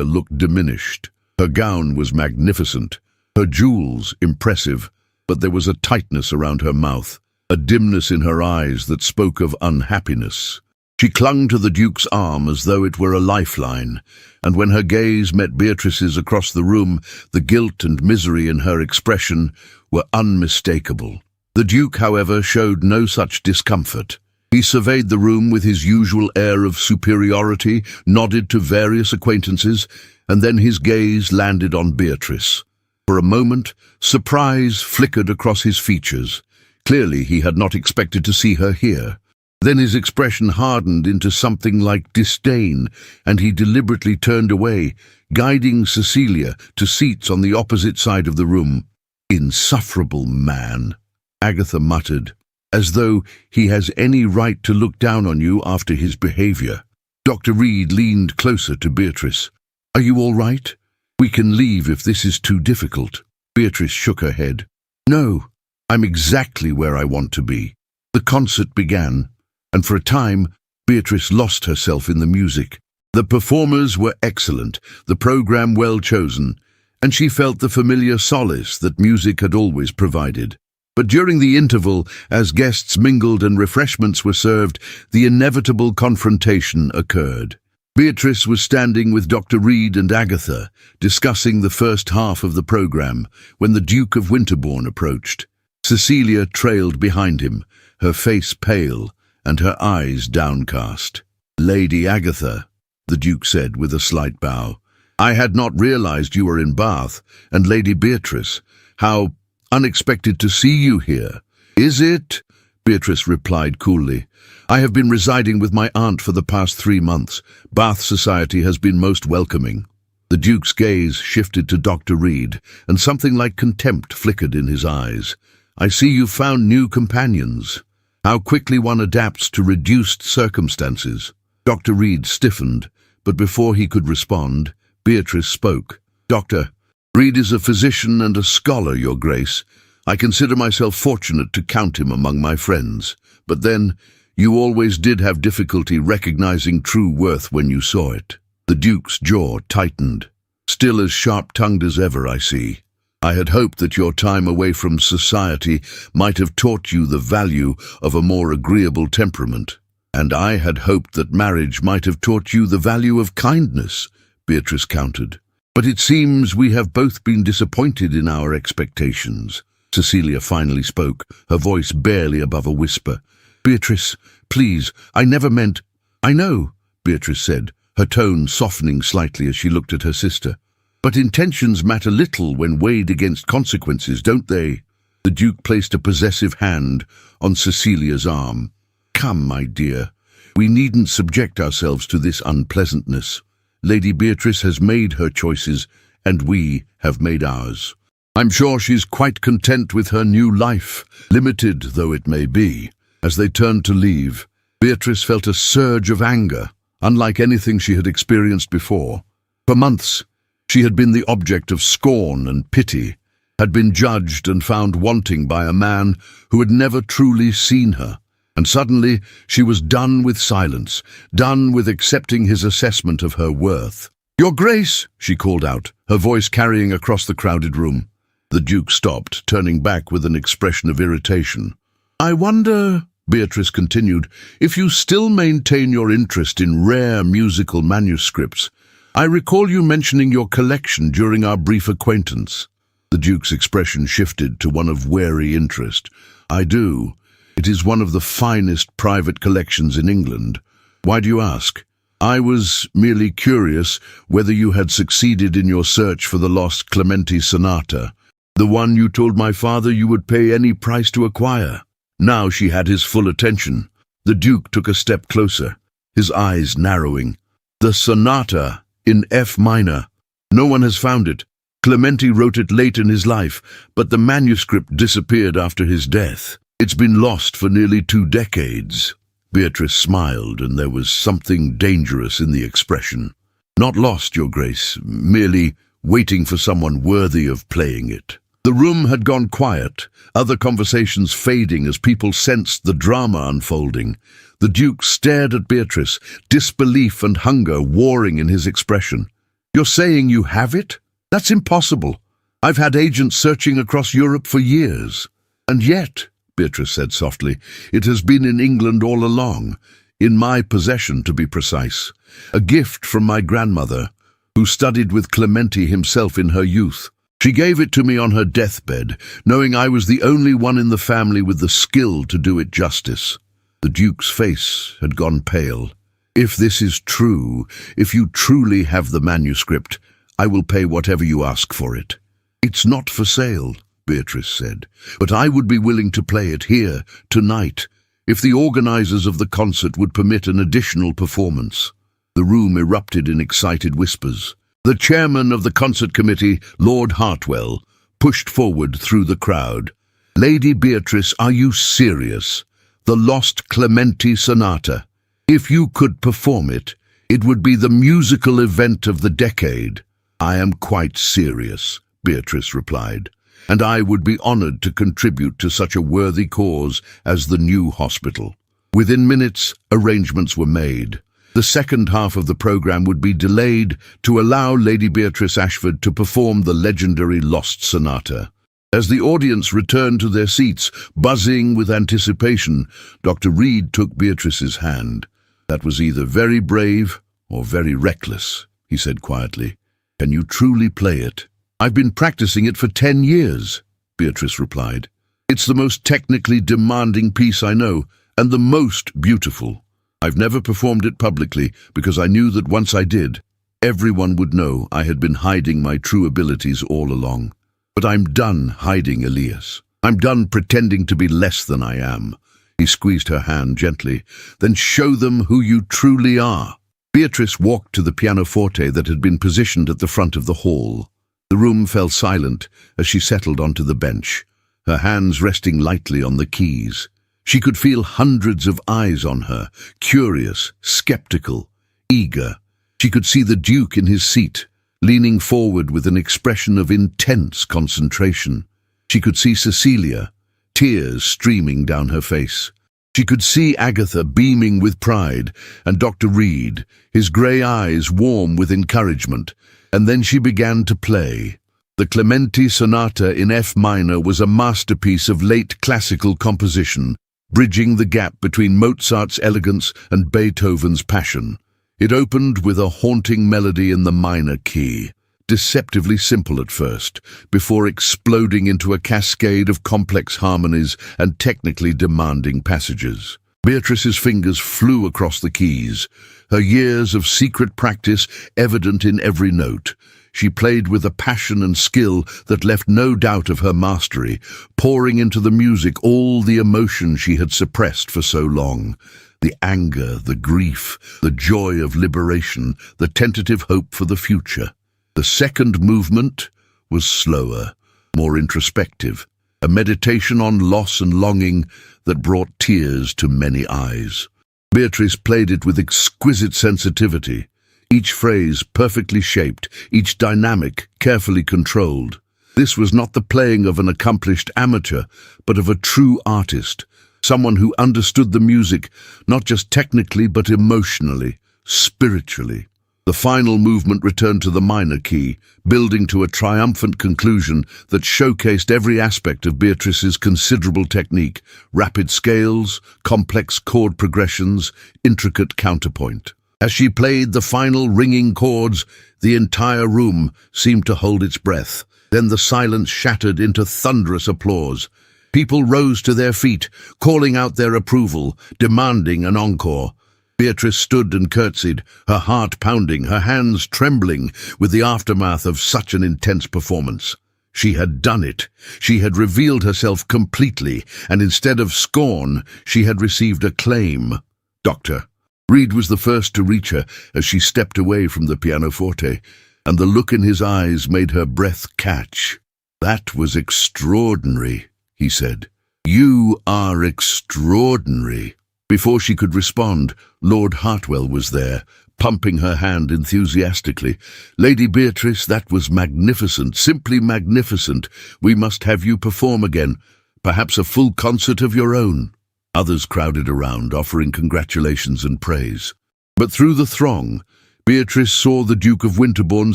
looked diminished. Her gown was magnificent, her jewels impressive, but there was a tightness around her mouth, a dimness in her eyes that spoke of unhappiness. She clung to the Duke's arm as though it were a lifeline, and when her gaze met Beatrice's across the room, the guilt and misery in her expression were unmistakable. The Duke, however, showed no such discomfort. He surveyed the room with his usual air of superiority, nodded to various acquaintances, and then his gaze landed on Beatrice. For a moment, surprise flickered across his features. Clearly he had not expected to see her here. Then his expression hardened into something like disdain, and he deliberately turned away, guiding Cecilia to seats on the opposite side of the room. "Insufferable man," Agatha muttered, "as though he has any right to look down on you after his behaviour." Dr. Reed leaned closer to Beatrice. "Are you all right? We can leave if this is too difficult." Beatrice shook her head. "No, I'm exactly where I want to be." The concert began, and for a time, Beatrice lost herself in the music. The performers were excellent, the program well chosen, and she felt the familiar solace that music had always provided. But during the interval, as guests mingled and refreshments were served, the inevitable confrontation occurred. Beatrice was standing with Dr. Reed and Agatha, discussing the first half of the program, when the Duke of Winterbourne approached. Cecilia trailed behind him, her face pale and her eyes downcast. "Lady Agatha," the Duke said with a slight bow, "I had not realized you were in Bath, and Lady Beatrice, how unexpected to see you here." "Is it?" Beatrice replied coolly. "I have been residing with my aunt for the past 3 months. Bath society has been most welcoming." The Duke's gaze shifted to Dr. Reed, and something like contempt flickered in his eyes. "I see you found new companions. How quickly one adapts to reduced circumstances." Dr. Reed stiffened, but before he could respond, Beatrice spoke. "Dr. Reed is a physician and a scholar, Your Grace. I consider myself fortunate to count him among my friends. But then, you always did have difficulty recognizing true worth when you saw it." The Duke's jaw tightened. "Still as sharp-tongued as ever, I see. I had hoped that your time away from society might have taught you the value of a more agreeable temperament. And I had hoped that marriage might have taught you the value of kindness," Beatrice countered. "But it seems we have both been disappointed in our expectations." Cecilia finally spoke, her voice barely above a whisper. "Beatrice, please, I never meant—" "I know," Beatrice said, her tone softening slightly as she looked at her sister. "But intentions matter little when weighed against consequences, don't they?" The Duke placed a possessive hand on Cecilia's arm. "Come, my dear, we needn't subject ourselves to this unpleasantness. Lady Beatrice has made her choices, and we have made ours. I'm sure she's quite content with her new life, limited though it may be." As they turned to leave, Beatrice felt a surge of anger, unlike anything she had experienced before. For months, she had been the object of scorn and pity, had been judged and found wanting by a man who had never truly seen her. And suddenly she was done with silence, done with accepting his assessment of her worth. "Your Grace," she called out, her voice carrying across the crowded room. The Duke stopped, turning back with an expression of irritation. "I wonder," Beatrice continued, "if you still maintain your interest in rare musical manuscripts. I recall you mentioning your collection during our brief acquaintance." The Duke's expression shifted to one of wary interest. "I do. It is one of the finest private collections in England. Why do you ask?" I was merely curious whether you had succeeded in your search for the lost Clementi sonata, the one you told my father you would pay any price to acquire. Now she had his full attention. The Duke took a step closer, his eyes narrowing. The sonata in F minor. No one has found it. Clementi wrote it late in his life, but the manuscript disappeared after his death. It's been lost for nearly 2 decades. Beatrice smiled, and there was something dangerous in the expression. Not lost, Your Grace, merely waiting for someone worthy of playing it. The room had gone quiet, other conversations fading as people sensed the drama unfolding. The Duke stared at Beatrice, disbelief and hunger warring in his expression. You're saying you have it? That's impossible. I've had agents searching across Europe for years. And yet, Beatrice said softly, it has been in England all along, in my possession to be precise. A gift from my grandmother, who studied with Clementi himself in her youth. She gave it to me on her deathbed, knowing I was the only one in the family with the skill to do it justice. The Duke's face had gone pale. If this is true, if you truly have the manuscript, I will pay whatever you ask for it. It's not for sale, Beatrice said, but I would be willing to play it here, tonight, if the organizers of the concert would permit an additional performance. The room erupted in excited whispers. The chairman of the concert committee, Lord Hartwell, pushed forward through the crowd. Lady Beatrice, are you serious? The lost Clementi sonata. If you could perform it, it would be the musical event of the decade. I am quite serious, Beatrice replied, and I would be honored to contribute to such a worthy cause as the new hospital. Within minutes, arrangements were made. The second half of the program would be delayed to allow Lady Beatrice Ashford to perform the legendary Lost Sonata. As the audience returned to their seats, buzzing with anticipation, Dr. Reed took Beatrice's hand. That was either very brave or very reckless, he said quietly. Can you truly play it? I've been practicing it for 10 years, Beatrice replied. It's the most technically demanding piece I know, and the most beautiful. I've never performed it publicly because I knew that once I did, everyone would know I had been hiding my true abilities all along. But I'm done hiding, Elias. I'm done pretending to be less than I am. He squeezed her hand gently. Then show them who you truly are. Beatrice walked to the pianoforte that had been positioned at the front of the hall. The room fell silent as she settled onto the bench, her hands resting lightly on the keys. She could feel hundreds of eyes on her, curious, skeptical, eager. She could see the Duke in his seat, leaning forward with an expression of intense concentration. She could see Cecilia, tears streaming down her face. She could see Agatha beaming with pride, and Dr. Reed, his grey eyes warm with encouragement. And then she began to play. The Clementi Sonata in F minor was a masterpiece of late classical composition, bridging the gap between Mozart's elegance and Beethoven's passion. It opened with a haunting melody in the minor key, deceptively simple at first, before exploding into a cascade of complex harmonies and technically demanding passages. Beatrice's fingers flew across the keys, her years of secret practice evident in every note. She played with a passion and skill that left no doubt of her mastery, pouring into the music all the emotion she had suppressed for so long. The anger, the grief, the joy of liberation, the tentative hope for the future. The second movement was slower, more introspective, a meditation on loss and longing that brought tears to many eyes. Beatrice played it with exquisite sensitivity, each phrase perfectly shaped, each dynamic carefully controlled. This was not the playing of an accomplished amateur, but of a true artist, someone who understood the music not just technically but emotionally, spiritually. The final movement returned to the minor key, building to a triumphant conclusion that showcased every aspect of Beatrice's considerable technique: rapid scales, complex chord progressions, intricate counterpoint. As she played the final ringing chords, the entire room seemed to hold its breath. Then the silence shattered into thunderous applause. People rose to their feet, calling out their approval, demanding an encore. Beatrice stood and curtsied, her heart pounding, her hands trembling with the aftermath of such an intense performance. She had done it. She had revealed herself completely, and instead of scorn, she had received acclaim. Dr. Reed was the first to reach her as she stepped away from the pianoforte, and the look in his eyes made her breath catch. "That was extraordinary," he said. "You are extraordinary." Before she could respond, Lord Hartwell was there, pumping her hand enthusiastically. "Lady Beatrice, that was magnificent, simply magnificent. We must have you perform again, perhaps a full concert of your own." Others crowded around, offering congratulations and praise. But through the throng, Beatrice saw the Duke of Winterbourne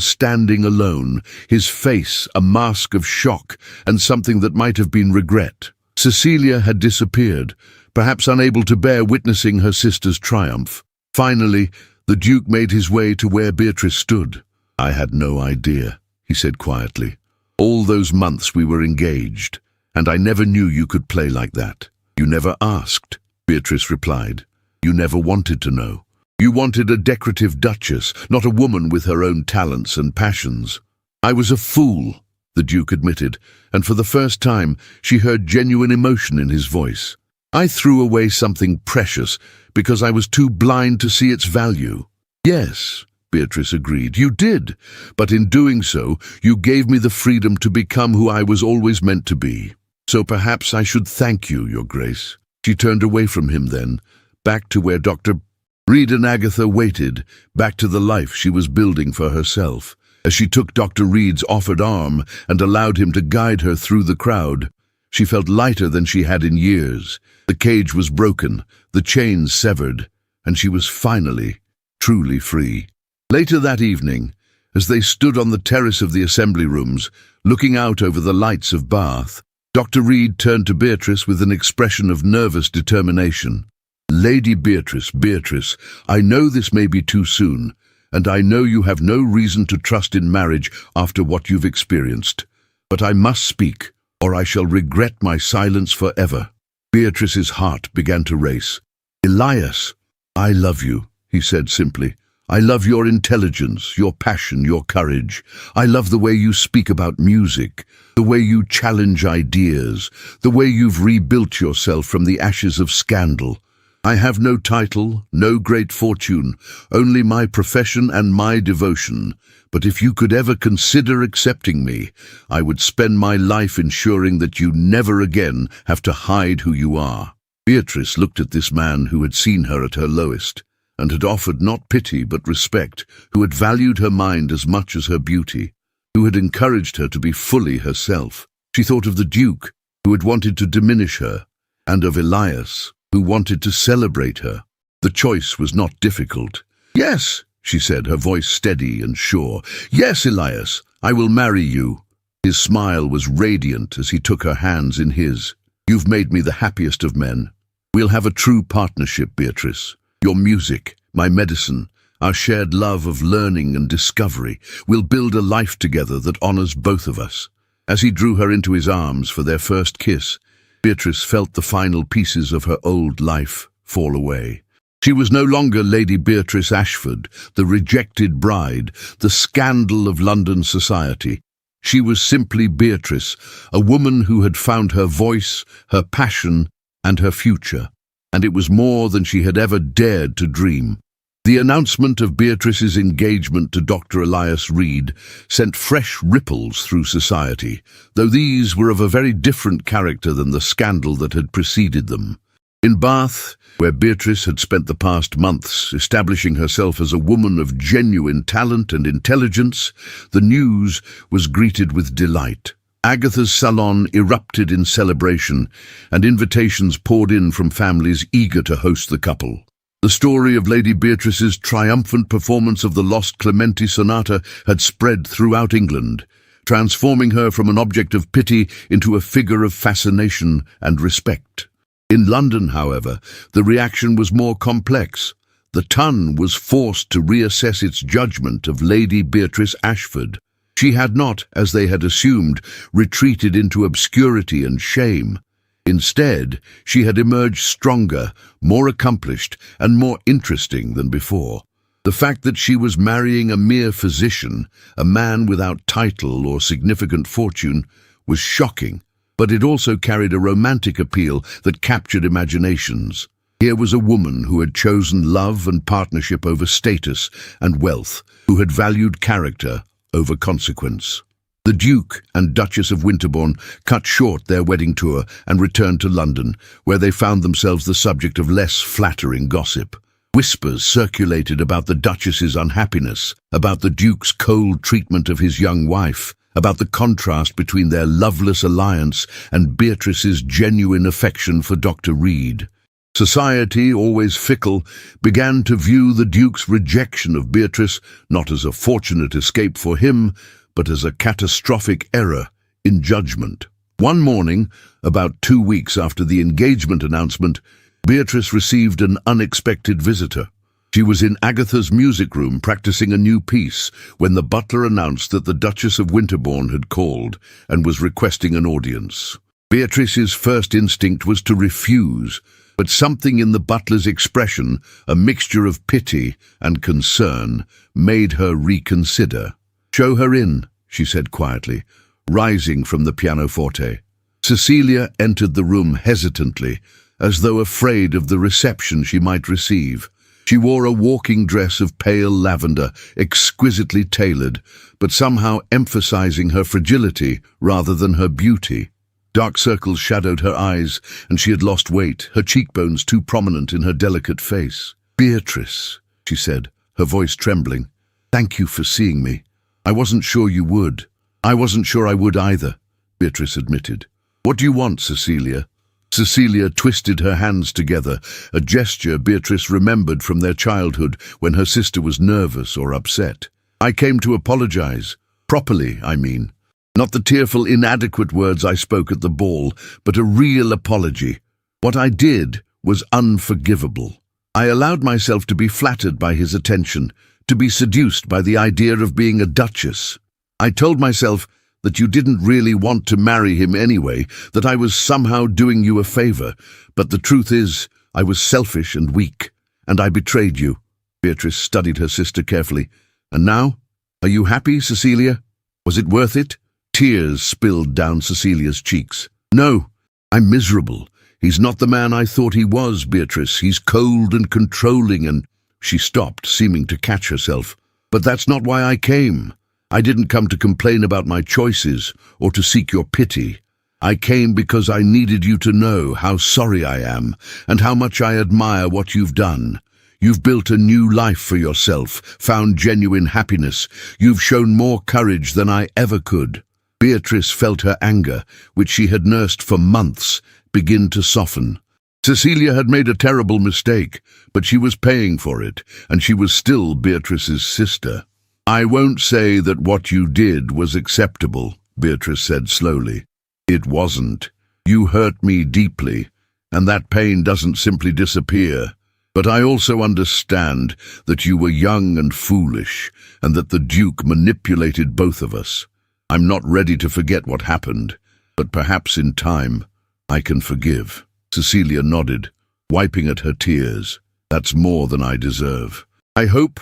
standing alone, his face a mask of shock and something that might have been regret. Cecilia had disappeared, perhaps unable to bear witnessing her sister's triumph. Finally, the Duke made his way to where Beatrice stood. "I had no idea," he said quietly. "All those months we were engaged, and I never knew you could play like that." "You never asked," Beatrice replied. "You never wanted to know. You wanted a decorative duchess, not a woman with her own talents and passions." "I was a fool," the Duke admitted, and for the first time she heard genuine emotion in his voice. "I threw away something precious because I was too blind to see its value." "Yes," Beatrice agreed, "you did, but in doing so, you gave me the freedom to become who I was always meant to be. So perhaps I should thank you, Your Grace." She turned away from him then, back to where Dr. Reed and Agatha waited, back to the life she was building for herself. As she took Dr. Reed's offered arm and allowed him to guide her through the crowd, she felt lighter than she had in years. The cage was broken, the chains severed, and she was finally, truly free. Later that evening, as they stood on the terrace of the assembly rooms, looking out over the lights of Bath, Dr. Reed turned to Beatrice with an expression of nervous determination. "Lady Beatrice, Beatrice, I know this may be too soon, and I know you have no reason to trust in marriage after what you've experienced. But I must speak, or I shall regret my silence forever." Beatrice's heart began to race. "Elias, I love you," he said simply. "I love your intelligence, your passion, your courage. I love the way you speak about music, the way you challenge ideas, the way you've rebuilt yourself from the ashes of scandal. I have no title, no great fortune, only my profession and my devotion. But if you could ever consider accepting me, I would spend my life ensuring that you never again have to hide who you are." Beatrice looked at this man who had seen her at her lowest, and had offered not pity but respect, who had valued her mind as much as her beauty, who had encouraged her to be fully herself. She thought of the Duke, who had wanted to diminish her, and of Elias, who wanted to celebrate her. The choice was not difficult. "Yes," she said, her voice steady and sure. "Yes, Elias, I will marry you." His smile was radiant as he took her hands in his. "You've made me the happiest of men. We'll have a true partnership, Beatrice. Your music, my medicine, our shared love of learning and discovery. We'll build a life together that honors both of us." As he drew her into his arms for their first kiss, Beatrice felt the final pieces of her old life fall away. She was no longer Lady Beatrice Ashford, the rejected bride, the scandal of London society. She was simply Beatrice, a woman who had found her voice, her passion, and her future. And it was more than she had ever dared to dream. The announcement of Beatrice's engagement to Dr. Elias Reed sent fresh ripples through society, though these were of a very different character than the scandal that had preceded them. In Bath, where Beatrice had spent the past months establishing herself as a woman of genuine talent and intelligence, the news was greeted with delight. Agatha's salon erupted in celebration, and invitations poured in from families eager to host the couple. The story of Lady Beatrice's triumphant performance of the lost Clementi sonata had spread throughout England, transforming her from an object of pity into a figure of fascination and respect. In London, however, the reaction was more complex. The Ton was forced to reassess its judgment of Lady Beatrice Ashford. She had not, as they had assumed, retreated into obscurity and shame. Instead, she had emerged stronger, more accomplished, and more interesting than before. The fact that she was marrying a mere physician, a man without title or significant fortune, was shocking, but it also carried a romantic appeal that captured imaginations. Here was a woman who had chosen love and partnership over status and wealth, who had valued character over consequence. The Duke and Duchess of Winterbourne cut short their wedding tour and returned to London, where they found themselves the subject of less flattering gossip. Whispers circulated about the Duchess's unhappiness, about the Duke's cold treatment of his young wife, about the contrast between their loveless alliance and Beatrice's genuine affection for Dr. Reed. Society, always fickle, began to view the Duke's rejection of Beatrice not as a fortunate escape for him, but as a catastrophic error in judgment. One morning, about 2 weeks after the engagement announcement, Beatrice received an unexpected visitor. She was in Agatha's music room practicing a new piece when the butler announced that the Duchess of Winterbourne had called and was requesting an audience. Beatrice's first instinct was to refuse, but something in the butler's expression, a mixture of pity and concern, made her reconsider. "Show her in," she said quietly, rising from the pianoforte. Cecilia entered the room hesitantly, as though afraid of the reception she might receive. She wore a walking dress of pale lavender, exquisitely tailored, but somehow emphasizing her fragility rather than her beauty. Dark circles shadowed her eyes, and she had lost weight, her cheekbones too prominent in her delicate face. "Beatrice," she said, her voice trembling, "thank you for seeing me. I wasn't sure you would." "I wasn't sure I would either," Beatrice admitted. "What do you want, Cecilia?" Cecilia twisted her hands together, a gesture Beatrice remembered from their childhood when her sister was nervous or upset. "I came to apologize. Properly, I mean. Not the tearful, inadequate words I spoke at the ball, but a real apology. What I did was unforgivable. I allowed myself to be flattered by his attention, to be seduced by the idea of being a duchess. I told myself that you didn't really want to marry him anyway, that I was somehow doing you a favor, but the truth is, I was selfish and weak, and I betrayed you." Beatrice studied her sister carefully. "And now? Are you happy, Cecilia? Was it worth it?" Tears spilled down Cecilia's cheeks. "No, I'm miserable. He's not the man I thought he was, Beatrice. He's cold and controlling and—" She stopped, seeming to catch herself. "But that's not why I came. I didn't come to complain about my choices or to seek your pity. I came because I needed you to know how sorry I am and how much I admire what you've done. You've built a new life for yourself, found genuine happiness. You've shown more courage than I ever could." Beatrice felt her anger, which she had nursed for months, begin to soften. Cecilia had made a terrible mistake, but she was paying for it, and she was still Beatrice's sister. "I won't say that what you did was acceptable," Beatrice said slowly. "It wasn't. You hurt me deeply, and that pain doesn't simply disappear. But I also understand that you were young and foolish, and that the Duke manipulated both of us. I'm not ready to forget what happened, but perhaps in time I can forgive." Cecilia nodded, wiping at her tears. "That's more than I deserve. I hope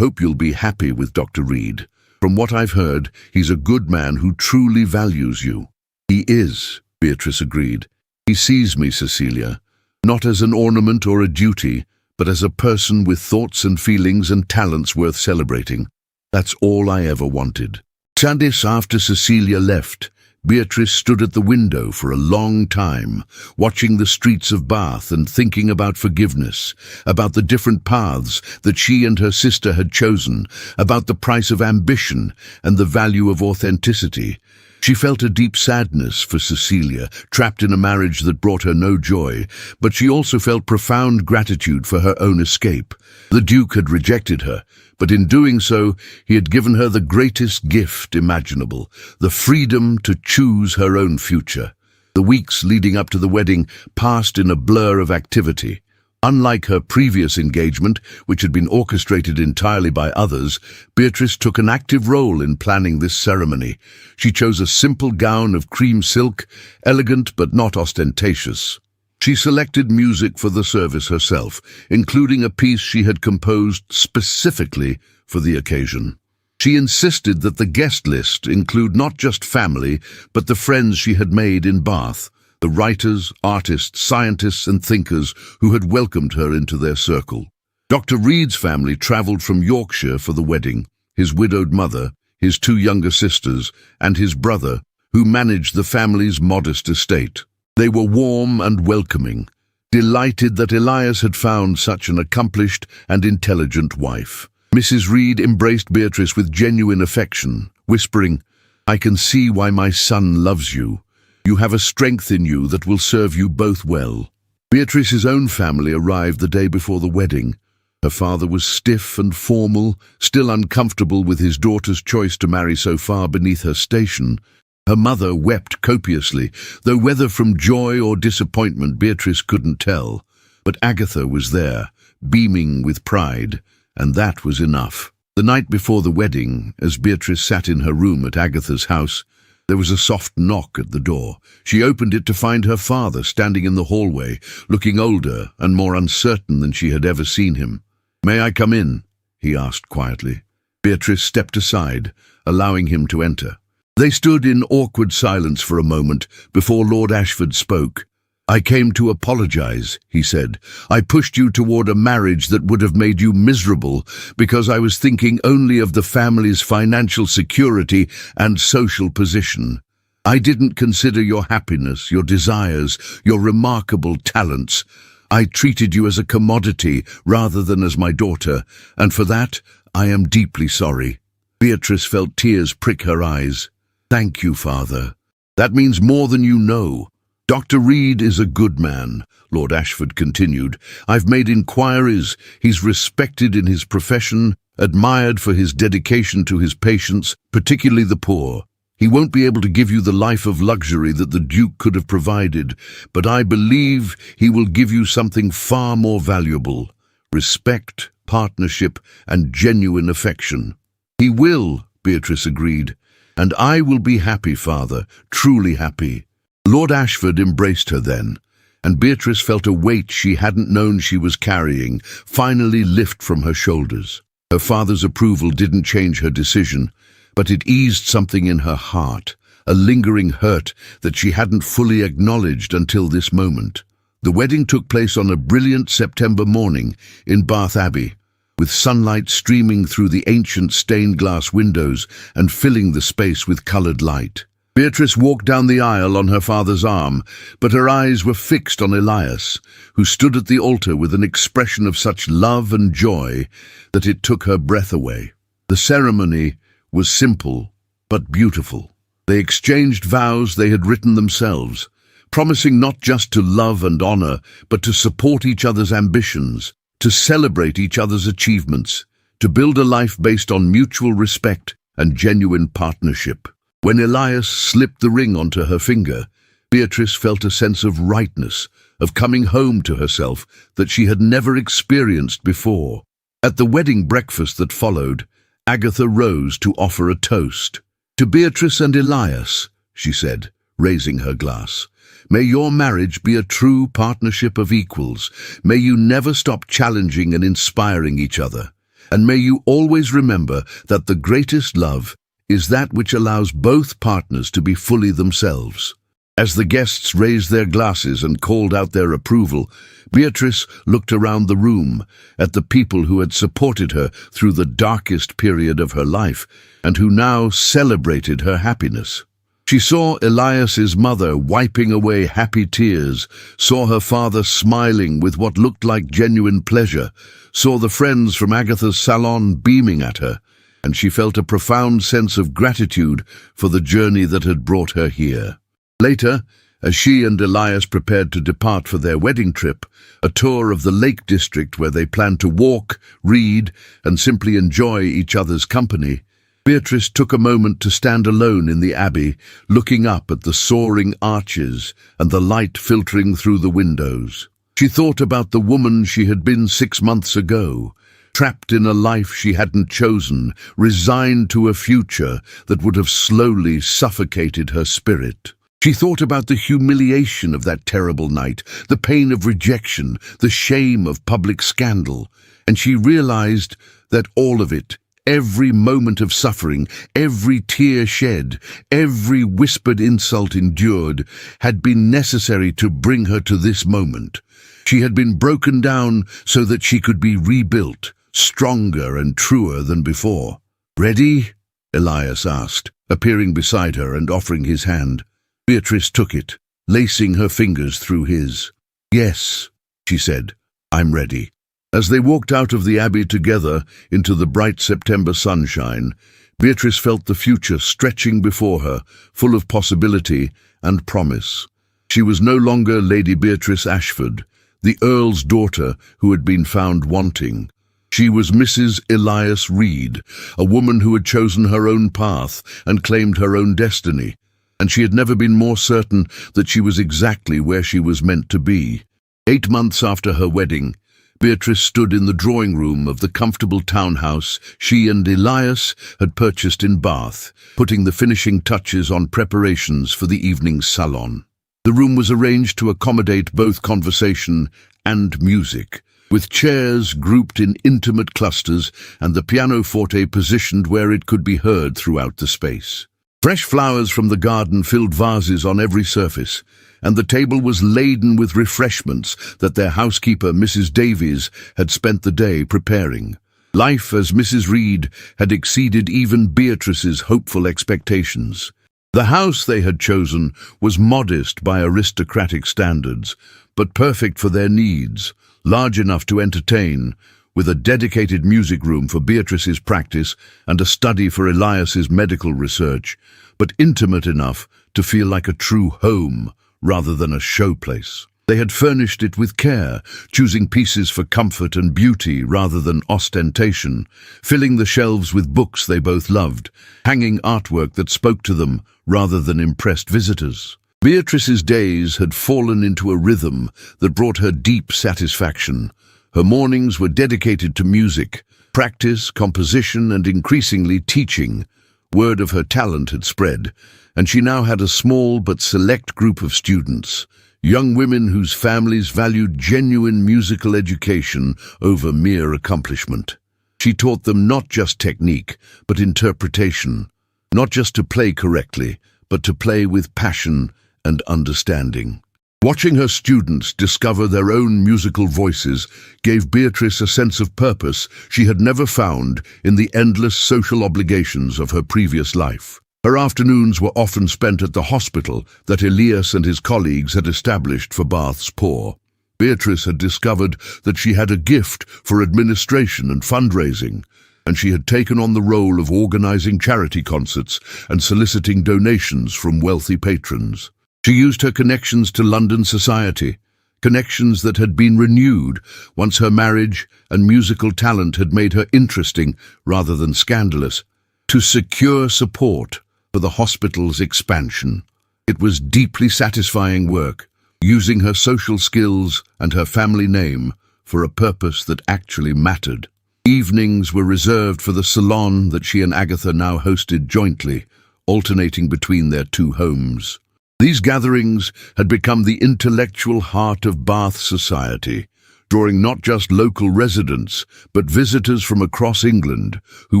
you'll be happy with Dr. Reed. From what I've heard, he's a good man who truly values you." "He is," Beatrice agreed. "He sees me, Cecilia, not as an ornament or a duty, but as a person with thoughts and feelings and talents worth celebrating. That's all I ever wanted." Sadis, after Cecilia left, Beatrice stood at the window for a long time, watching the streets of Bath and thinking about forgiveness, about the different paths that she and her sister had chosen, about the price of ambition and the value of authenticity. She felt a deep sadness for Cecilia, trapped in a marriage that brought her no joy, but she also felt profound gratitude for her own escape. The Duke had rejected her, but in doing so, he had given her the greatest gift imaginable, the freedom to choose her own future. The weeks leading up to the wedding passed in a blur of activity. Unlike her previous engagement, which had been orchestrated entirely by others, Beatrice took an active role in planning this ceremony. She chose a simple gown of cream silk, elegant but not ostentatious. She selected music for the service herself, including a piece she had composed specifically for the occasion. She insisted that the guest list include not just family, but the friends she had made in Bath, the writers, artists, scientists and thinkers who had welcomed her into their circle. Dr. Reed's family travelled from Yorkshire for the wedding, his widowed mother, his two younger sisters, and his brother, who managed the family's modest estate. They were warm and welcoming, delighted that Elias had found such an accomplished and intelligent wife. Mrs. Reed embraced Beatrice with genuine affection, whispering, "I can see why my son loves you. You have a strength in you that will serve you both well." Beatrice's own family arrived the day before the wedding. Her father was stiff and formal, still uncomfortable with his daughter's choice to marry so far beneath her station. Her mother wept copiously, though whether from joy or disappointment Beatrice couldn't tell. But Agatha was there, beaming with pride, and that was enough. The night before the wedding, as Beatrice sat in her room at Agatha's house, there was a soft knock at the door. She opened it to find her father standing in the hallway, looking older and more uncertain than she had ever seen him. "May I come in?" he asked quietly. Beatrice stepped aside, allowing him to enter. They stood in awkward silence for a moment before Lord Ashford spoke. "I came to apologize," he said. "I pushed you toward a marriage that would have made you miserable because I was thinking only of the family's financial security and social position. I didn't consider your happiness, your desires, your remarkable talents. I treated you as a commodity rather than as my daughter, and for that I am deeply sorry." Beatrice felt tears prick her eyes. "Thank you, Father. That means more than you know. Dr. Reed is a good man," Lord Ashford continued. "I've made inquiries. He's respected in his profession, admired for his dedication to his patients, particularly the poor. He won't be able to give you the life of luxury that the Duke could have provided, but I believe he will give you something far more valuable: respect, partnership, and genuine affection." "He will," Beatrice agreed. "And I will be happy, Father, truly happy." Lord Ashford embraced her then, and Beatrice felt a weight she hadn't known she was carrying finally lift from her shoulders. Her father's approval didn't change her decision, but it eased something in her heart, a lingering hurt that she hadn't fully acknowledged until this moment. The wedding took place on a brilliant September morning in Bath Abbey, with sunlight streaming through the ancient stained-glass windows and filling the space with coloured light. Beatrice walked down the aisle on her father's arm, but her eyes were fixed on Elias, who stood at the altar with an expression of such love and joy that it took her breath away. The ceremony was simple but beautiful. They exchanged vows they had written themselves, promising not just to love and honour, but to support each other's ambitions, to celebrate each other's achievements, to build a life based on mutual respect and genuine partnership. When Elias slipped the ring onto her finger, Beatrice felt a sense of rightness, of coming home to herself that she had never experienced before. At the wedding breakfast that followed, Agatha rose to offer a toast. "To Beatrice and Elias," she said, raising her glass. "May your marriage be a true partnership of equals. May you never stop challenging and inspiring each other. And may you always remember that the greatest love is that which allows both partners to be fully themselves." As the guests raised their glasses and called out their approval, Beatrice looked around the room at the people who had supported her through the darkest period of her life and who now celebrated her happiness. She saw Elias's mother wiping away happy tears, saw her father smiling with what looked like genuine pleasure, saw the friends from Agatha's salon beaming at her, and she felt a profound sense of gratitude for the journey that had brought her here. Later, as she and Elias prepared to depart for their wedding trip, a tour of the Lake District where they planned to walk, read, and simply enjoy each other's company, Beatrice took a moment to stand alone in the abbey, looking up at the soaring arches and the light filtering through the windows. She thought about the woman she had been 6 months ago, trapped in a life she hadn't chosen, resigned to a future that would have slowly suffocated her spirit. She thought about the humiliation of that terrible night, the pain of rejection, the shame of public scandal, and she realized that all of it, every moment of suffering, every tear shed, every whispered insult endured, had been necessary to bring her to this moment. She had been broken down so that she could be rebuilt, stronger and truer than before. "Ready?" Elias asked, appearing beside her and offering his hand. Beatrice took it, lacing her fingers through his. "Yes," she said, "I'm ready." As they walked out of the abbey together into the bright September sunshine, Beatrice felt the future stretching before her, full of possibility and promise. She was no longer Lady Beatrice Ashford, the Earl's daughter who had been found wanting. She was Mrs. Elias Reed, a woman who had chosen her own path and claimed her own destiny, and she had never been more certain that she was exactly where she was meant to be. 8 months after her wedding, Beatrice stood in the drawing room of the comfortable townhouse she and Elias had purchased in Bath, putting the finishing touches on preparations for the evening's salon. The room was arranged to accommodate both conversation and music, with chairs grouped in intimate clusters and the pianoforte positioned where it could be heard throughout the space. Fresh flowers from the garden filled vases on every surface, and the table was laden with refreshments that their housekeeper, Mrs. Davies, had spent the day preparing. Life as Mrs. Reed had exceeded even Beatrice's hopeful expectations. The house they had chosen was modest by aristocratic standards, but perfect for their needs, large enough to entertain, with a dedicated music room for Beatrice's practice and a study for Elias's medical research, but intimate enough to feel like a true home rather than a showplace. They had furnished it with care, choosing pieces for comfort and beauty rather than ostentation, filling the shelves with books they both loved, hanging artwork that spoke to them rather than impressed visitors. Beatrice's days had fallen into a rhythm that brought her deep satisfaction. Her mornings were dedicated to music, practice, composition, and increasingly teaching. Word of her talent had spread, and she now had a small but select group of students, young women whose families valued genuine musical education over mere accomplishment. She taught them not just technique, but interpretation, not just to play correctly, but to play with passion and understanding. Watching her students discover their own musical voices gave Beatrice a sense of purpose she had never found in the endless social obligations of her previous life. Her afternoons were often spent at the hospital that Elias and his colleagues had established for Bath's poor. Beatrice had discovered that she had a gift for administration and fundraising, and she had taken on the role of organizing charity concerts and soliciting donations from wealthy patrons. She used her connections to London society, connections that had been renewed once her marriage and musical talent had made her interesting rather than scandalous, to secure support for the hospital's expansion. It was deeply satisfying work, using her social skills and her family name for a purpose that actually mattered. Evenings were reserved for the salon that she and Agatha now hosted jointly, alternating between their two homes. These gatherings had become the intellectual heart of Bath society, drawing not just local residents, but visitors from across England who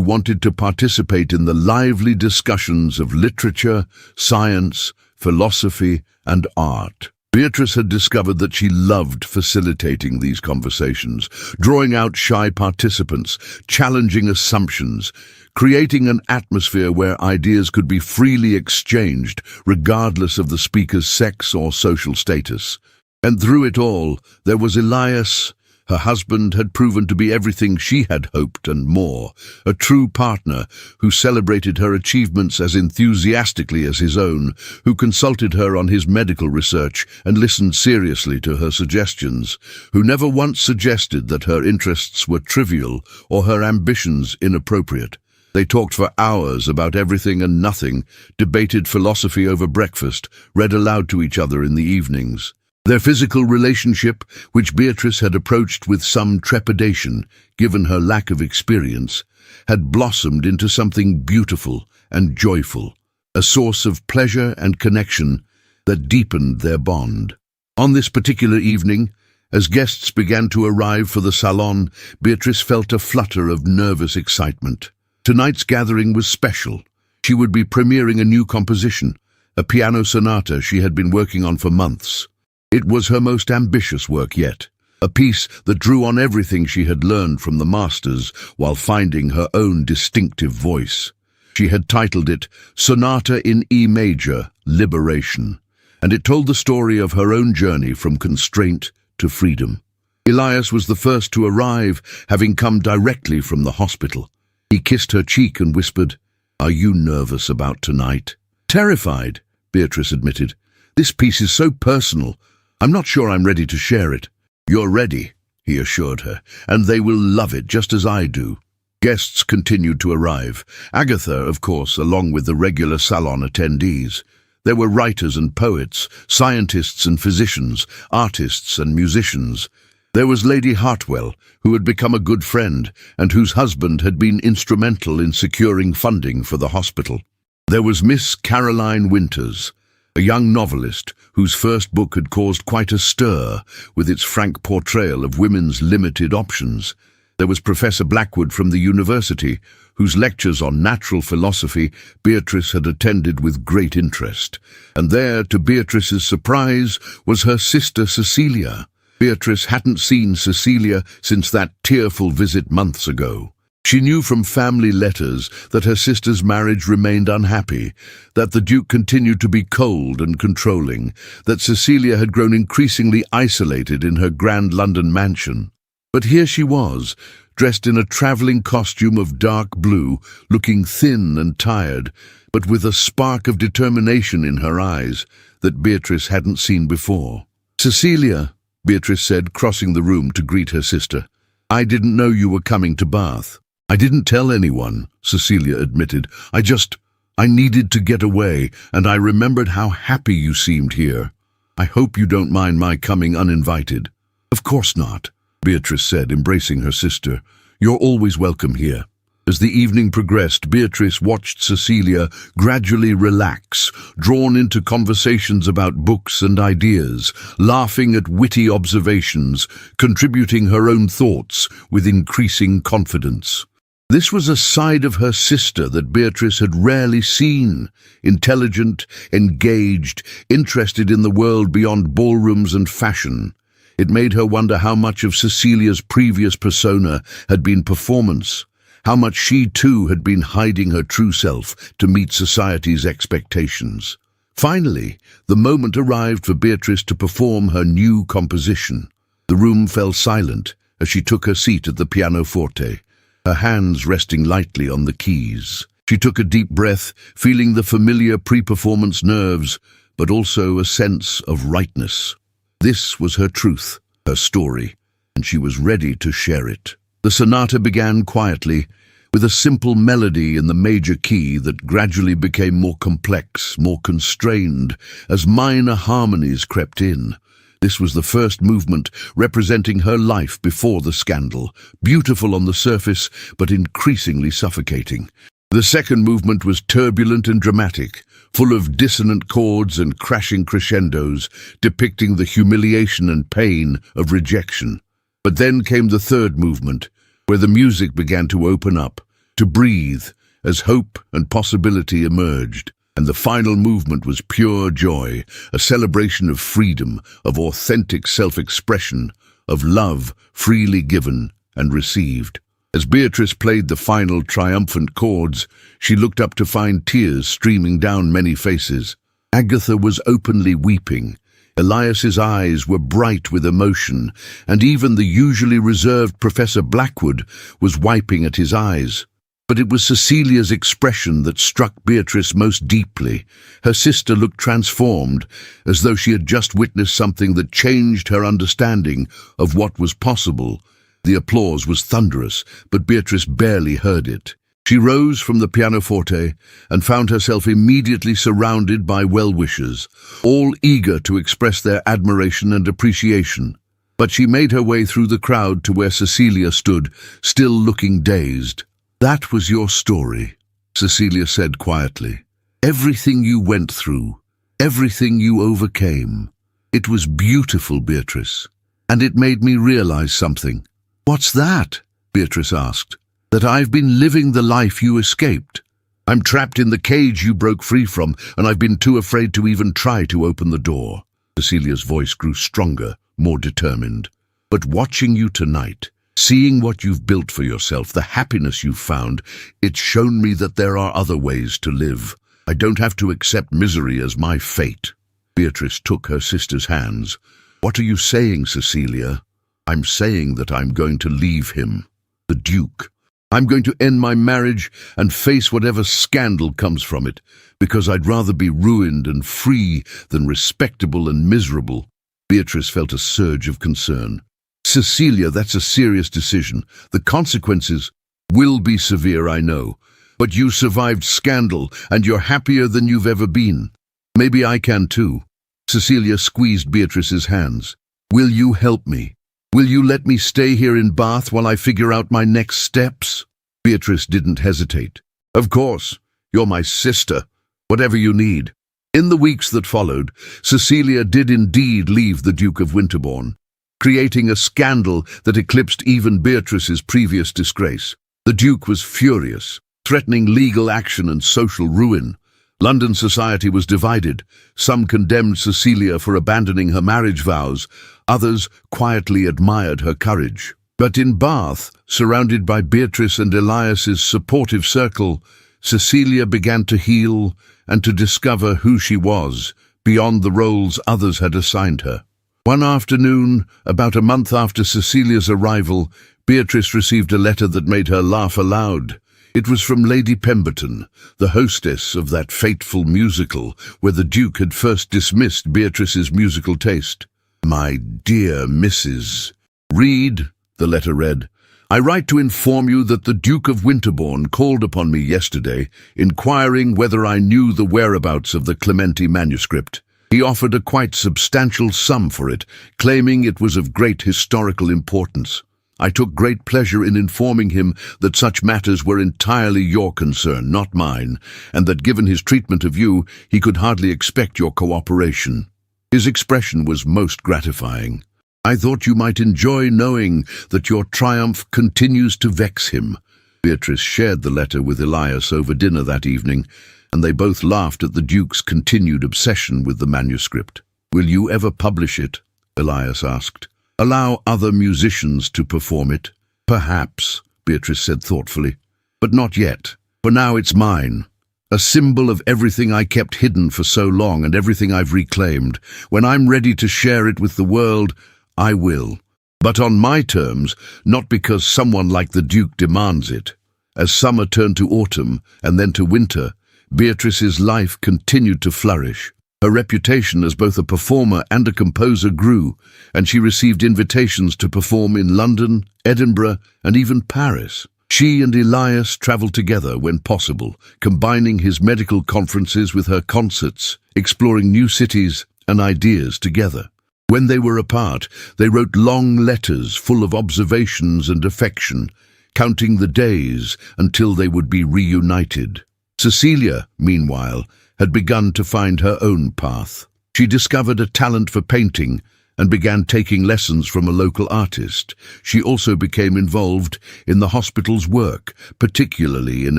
wanted to participate in the lively discussions of literature, science, philosophy, and art. Beatrice had discovered that she loved facilitating these conversations, drawing out shy participants, challenging assumptions, creating an atmosphere where ideas could be freely exchanged, regardless of the speaker's sex or social status. And through it all, there was Elias. Her husband had proven to be everything she had hoped and more, a true partner who celebrated her achievements as enthusiastically as his own, who consulted her on his medical research and listened seriously to her suggestions, who never once suggested that her interests were trivial or her ambitions inappropriate. They talked for hours about everything and nothing, debated philosophy over breakfast, read aloud to each other in the evenings. Their physical relationship, which Beatrice had approached with some trepidation, given her lack of experience, had blossomed into something beautiful and joyful, a source of pleasure and connection that deepened their bond. On this particular evening, as guests began to arrive for the salon, Beatrice felt a flutter of nervous excitement. Tonight's gathering was special. She would be premiering a new composition, a piano sonata she had been working on for months. It was her most ambitious work yet, a piece that drew on everything she had learned from the masters while finding her own distinctive voice. She had titled it Sonata in E Major, Liberation, and it told the story of her own journey from constraint to freedom. Elias was the first to arrive, having come directly from the hospital. He kissed her cheek and whispered, "Are you nervous about tonight?" "Terrified," Beatrice admitted. "This piece is so personal. I'm not sure I'm ready to share it." "You're ready," he assured her, "and they will love it just as I do." Guests continued to arrive. Agatha, of course, along with the regular salon attendees. There were writers and poets, scientists and physicians, artists and musicians. There was Lady Hartwell, who had become a good friend and whose husband had been instrumental in securing funding for the hospital. There was Miss Caroline Winters, a young novelist whose first book had caused quite a stir with its frank portrayal of women's limited options. There was Professor Blackwood from the university, whose lectures on natural philosophy Beatrice had attended with great interest. And there, to Beatrice's surprise, was her sister Cecilia. Beatrice hadn't seen Cecilia since that tearful visit months ago. She knew from family letters that her sister's marriage remained unhappy, that the Duke continued to be cold and controlling, that Cecilia had grown increasingly isolated in her grand London mansion. But here she was, dressed in a travelling costume of dark blue, looking thin and tired, but with a spark of determination in her eyes that Beatrice hadn't seen before. "Cecilia," Beatrice said, crossing the room to greet her sister, "I didn't know you were coming to Bath." "I didn't tell anyone," Cecilia admitted. I needed to get away, and I remembered how happy you seemed here. I hope you don't mind my coming uninvited." "Of course not," Beatrice said, embracing her sister. "You're always welcome here." As the evening progressed, Beatrice watched Cecilia gradually relax, drawn into conversations about books and ideas, laughing at witty observations, contributing her own thoughts with increasing confidence. This was a side of her sister that Beatrice had rarely seen, intelligent, engaged, interested in the world beyond ballrooms and fashion. It made her wonder how much of Cecilia's previous persona had been performance, how much she too had been hiding her true self to meet society's expectations. Finally, the moment arrived for Beatrice to perform her new composition. The room fell silent as she took her seat at the pianoforte, her hands resting lightly on the keys. She took a deep breath, feeling the familiar pre-performance nerves, but also a sense of rightness. This was her truth, her story, and she was ready to share it. The sonata began quietly, with a simple melody in the major key that gradually became more complex, more constrained, as minor harmonies crept in. This was the first movement, representing her life before the scandal, beautiful on the surface, but increasingly suffocating. The second movement was turbulent and dramatic, full of dissonant chords and crashing crescendos, depicting the humiliation and pain of rejection. But then came the third movement, where the music began to open up, to breathe, as hope and possibility emerged. And the final movement was pure joy, a celebration of freedom, of authentic self-expression, of love freely given and received. As Beatrice played the final triumphant chords, she looked up to find tears streaming down many faces. Agatha was openly weeping. Elias's eyes were bright with emotion, and even the usually reserved Professor Blackwood was wiping at his eyes. But it was Cecilia's expression that struck Beatrice most deeply. Her sister looked transformed, as though she had just witnessed something that changed her understanding of what was possible. The applause was thunderous, but Beatrice barely heard it. She rose from the pianoforte and found herself immediately surrounded by well-wishers, all eager to express their admiration and appreciation. But she made her way through the crowd to where Cecilia stood, still looking dazed. "That was your story," Cecilia said quietly. "Everything you went through, everything you overcame. It was beautiful, Beatrice. And it made me realize something." "What's that?" Beatrice asked. "That I've been living the life you escaped. I'm trapped in the cage you broke free from, and I've been too afraid to even try to open the door." Cecilia's voice grew stronger, more determined. "But watching you tonight, seeing what you've built for yourself, the happiness you've found, it's shown me that there are other ways to live. I don't have to accept misery as my fate." Beatrice took her sister's hands. "What are you saying, Cecilia?" "I'm saying that I'm going to leave him, the Duke. I'm going to end my marriage and face whatever scandal comes from it, because I'd rather be ruined and free than respectable and miserable." Beatrice felt a surge of concern. "Cecilia, that's a serious decision. The consequences will be severe, I know. But you survived scandal, and you're happier than you've ever been. Maybe I can too." Cecilia squeezed Beatrice's hands. "Will you help me? Will you let me stay here in Bath while I figure out my next steps?" Beatrice didn't hesitate. "Of course. You're my sister. Whatever you need." In the weeks that followed, Cecilia did indeed leave the Duke of Winterbourne, creating a scandal that eclipsed even Beatrice's previous disgrace. The Duke was furious, threatening legal action and social ruin. London society was divided. Some condemned Cecilia for abandoning her marriage vows. Others quietly admired her courage. But in Bath, surrounded by Beatrice and Elias's supportive circle, Cecilia began to heal and to discover who she was, beyond the roles others had assigned her. One afternoon, about a month after Cecilia's arrival, Beatrice received a letter that made her laugh aloud. It was from Lady Pemberton, the hostess of that fateful musical where the Duke had first dismissed Beatrice's musical taste. "My dear Mrs. Reed," the letter read, "I write to inform you that the Duke of Winterbourne called upon me yesterday, inquiring whether I knew the whereabouts of the Clementi manuscript. He offered a quite substantial sum for it, claiming it was of great historical importance. I took great pleasure in informing him that such matters were entirely your concern, not mine, and that given his treatment of you, he could hardly expect your cooperation. His expression was most gratifying. I thought you might enjoy knowing that your triumph continues to vex him." Beatrice shared the letter with Elias over dinner that evening, and they both laughed at the Duke's continued obsession with the manuscript. "Will you ever publish it?" Elias asked. "Allow other musicians to perform it?" "Perhaps," Beatrice said thoughtfully. "But not yet. For now it's mine. A symbol of everything I kept hidden for so long and everything I've reclaimed. When I'm ready to share it with the world, I will. But on my terms, not because someone like the Duke demands it." As summer turned to autumn and then to winter, Beatrice's life continued to flourish. Her reputation as both a performer and a composer grew, and she received invitations to perform in London, Edinburgh, and even Paris. She and Elias travelled together when possible, combining his medical conferences with her concerts, exploring new cities and ideas together. When they were apart, they wrote long letters full of observations and affection, counting the days until they would be reunited. Cecilia, meanwhile, had begun to find her own path. She discovered a talent for painting and began taking lessons from a local artist. She also became involved in the hospital's work, particularly in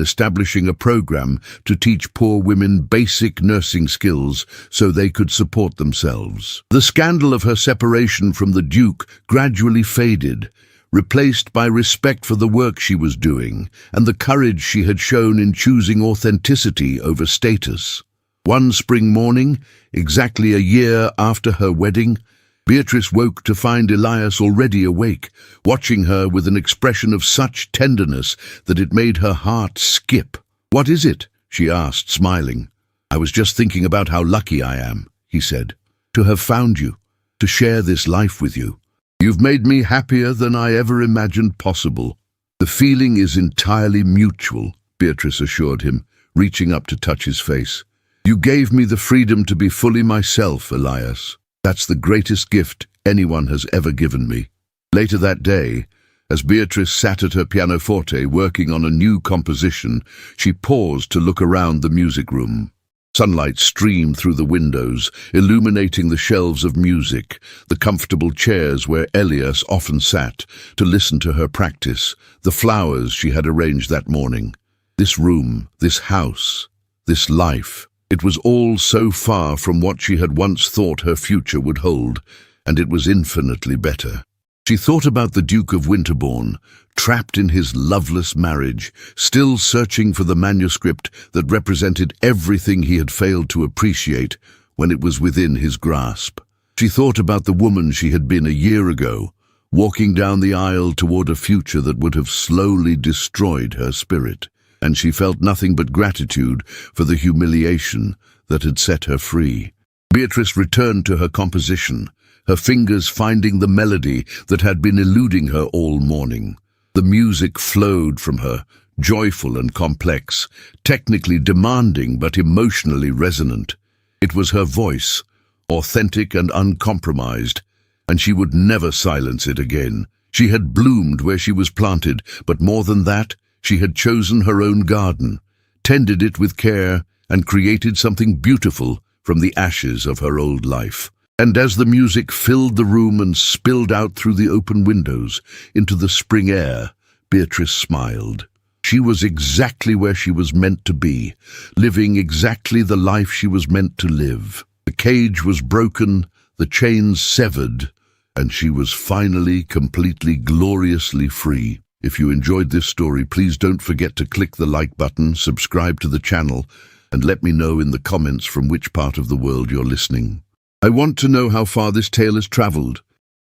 establishing a program to teach poor women basic nursing skills so they could support themselves. The scandal of her separation from the Duke gradually faded, replaced by respect for the work she was doing and the courage she had shown in choosing authenticity over status. One spring morning, exactly a year after her wedding, Beatrice woke to find Elias already awake, watching her with an expression of such tenderness that it made her heart skip. "What is it?" she asked, smiling. "I was just thinking about how lucky I am," he said, "to have found you, to share this life with you. You've made me happier than I ever imagined possible." "The feeling is entirely mutual," Beatrice assured him, reaching up to touch his face. You gave me the freedom to be fully myself, Elias. That's the greatest gift anyone has ever given me. Later that day, as Beatrice sat at her pianoforte working on a new composition, she paused to look around the music room. Sunlight streamed through the windows, illuminating the shelves of music, the comfortable chairs where Elias often sat to listen to her practice, the flowers she had arranged that morning. This room, this house, this life, it was all so far from what she had once thought her future would hold, and it was infinitely better. She thought about the Duke of Winterbourne, trapped in his loveless marriage, still searching for the manuscript that represented everything he had failed to appreciate when it was within his grasp. She thought about the woman she had been a year ago, walking down the aisle toward a future that would have slowly destroyed her spirit, and she felt nothing but gratitude for the humiliation that had set her free. Beatrice returned to her composition, her fingers finding the melody that had been eluding her all morning. The music flowed from her, joyful and complex, technically demanding but emotionally resonant. It was her voice, authentic and uncompromised, and she would never silence it again. She had bloomed where she was planted, but more than that, she had chosen her own garden, tended it with care, and created something beautiful from the ashes of her old life. And as the music filled the room and spilled out through the open windows into the spring air, Beatrice smiled. She was exactly where she was meant to be, living exactly the life she was meant to live. The cage was broken, the chains severed, and she was finally, completely, gloriously free. If you enjoyed this story, please don't forget to click the like button, subscribe to the channel, and let me know in the comments from which part of the world you're listening. I want to know how far this tale has traveled.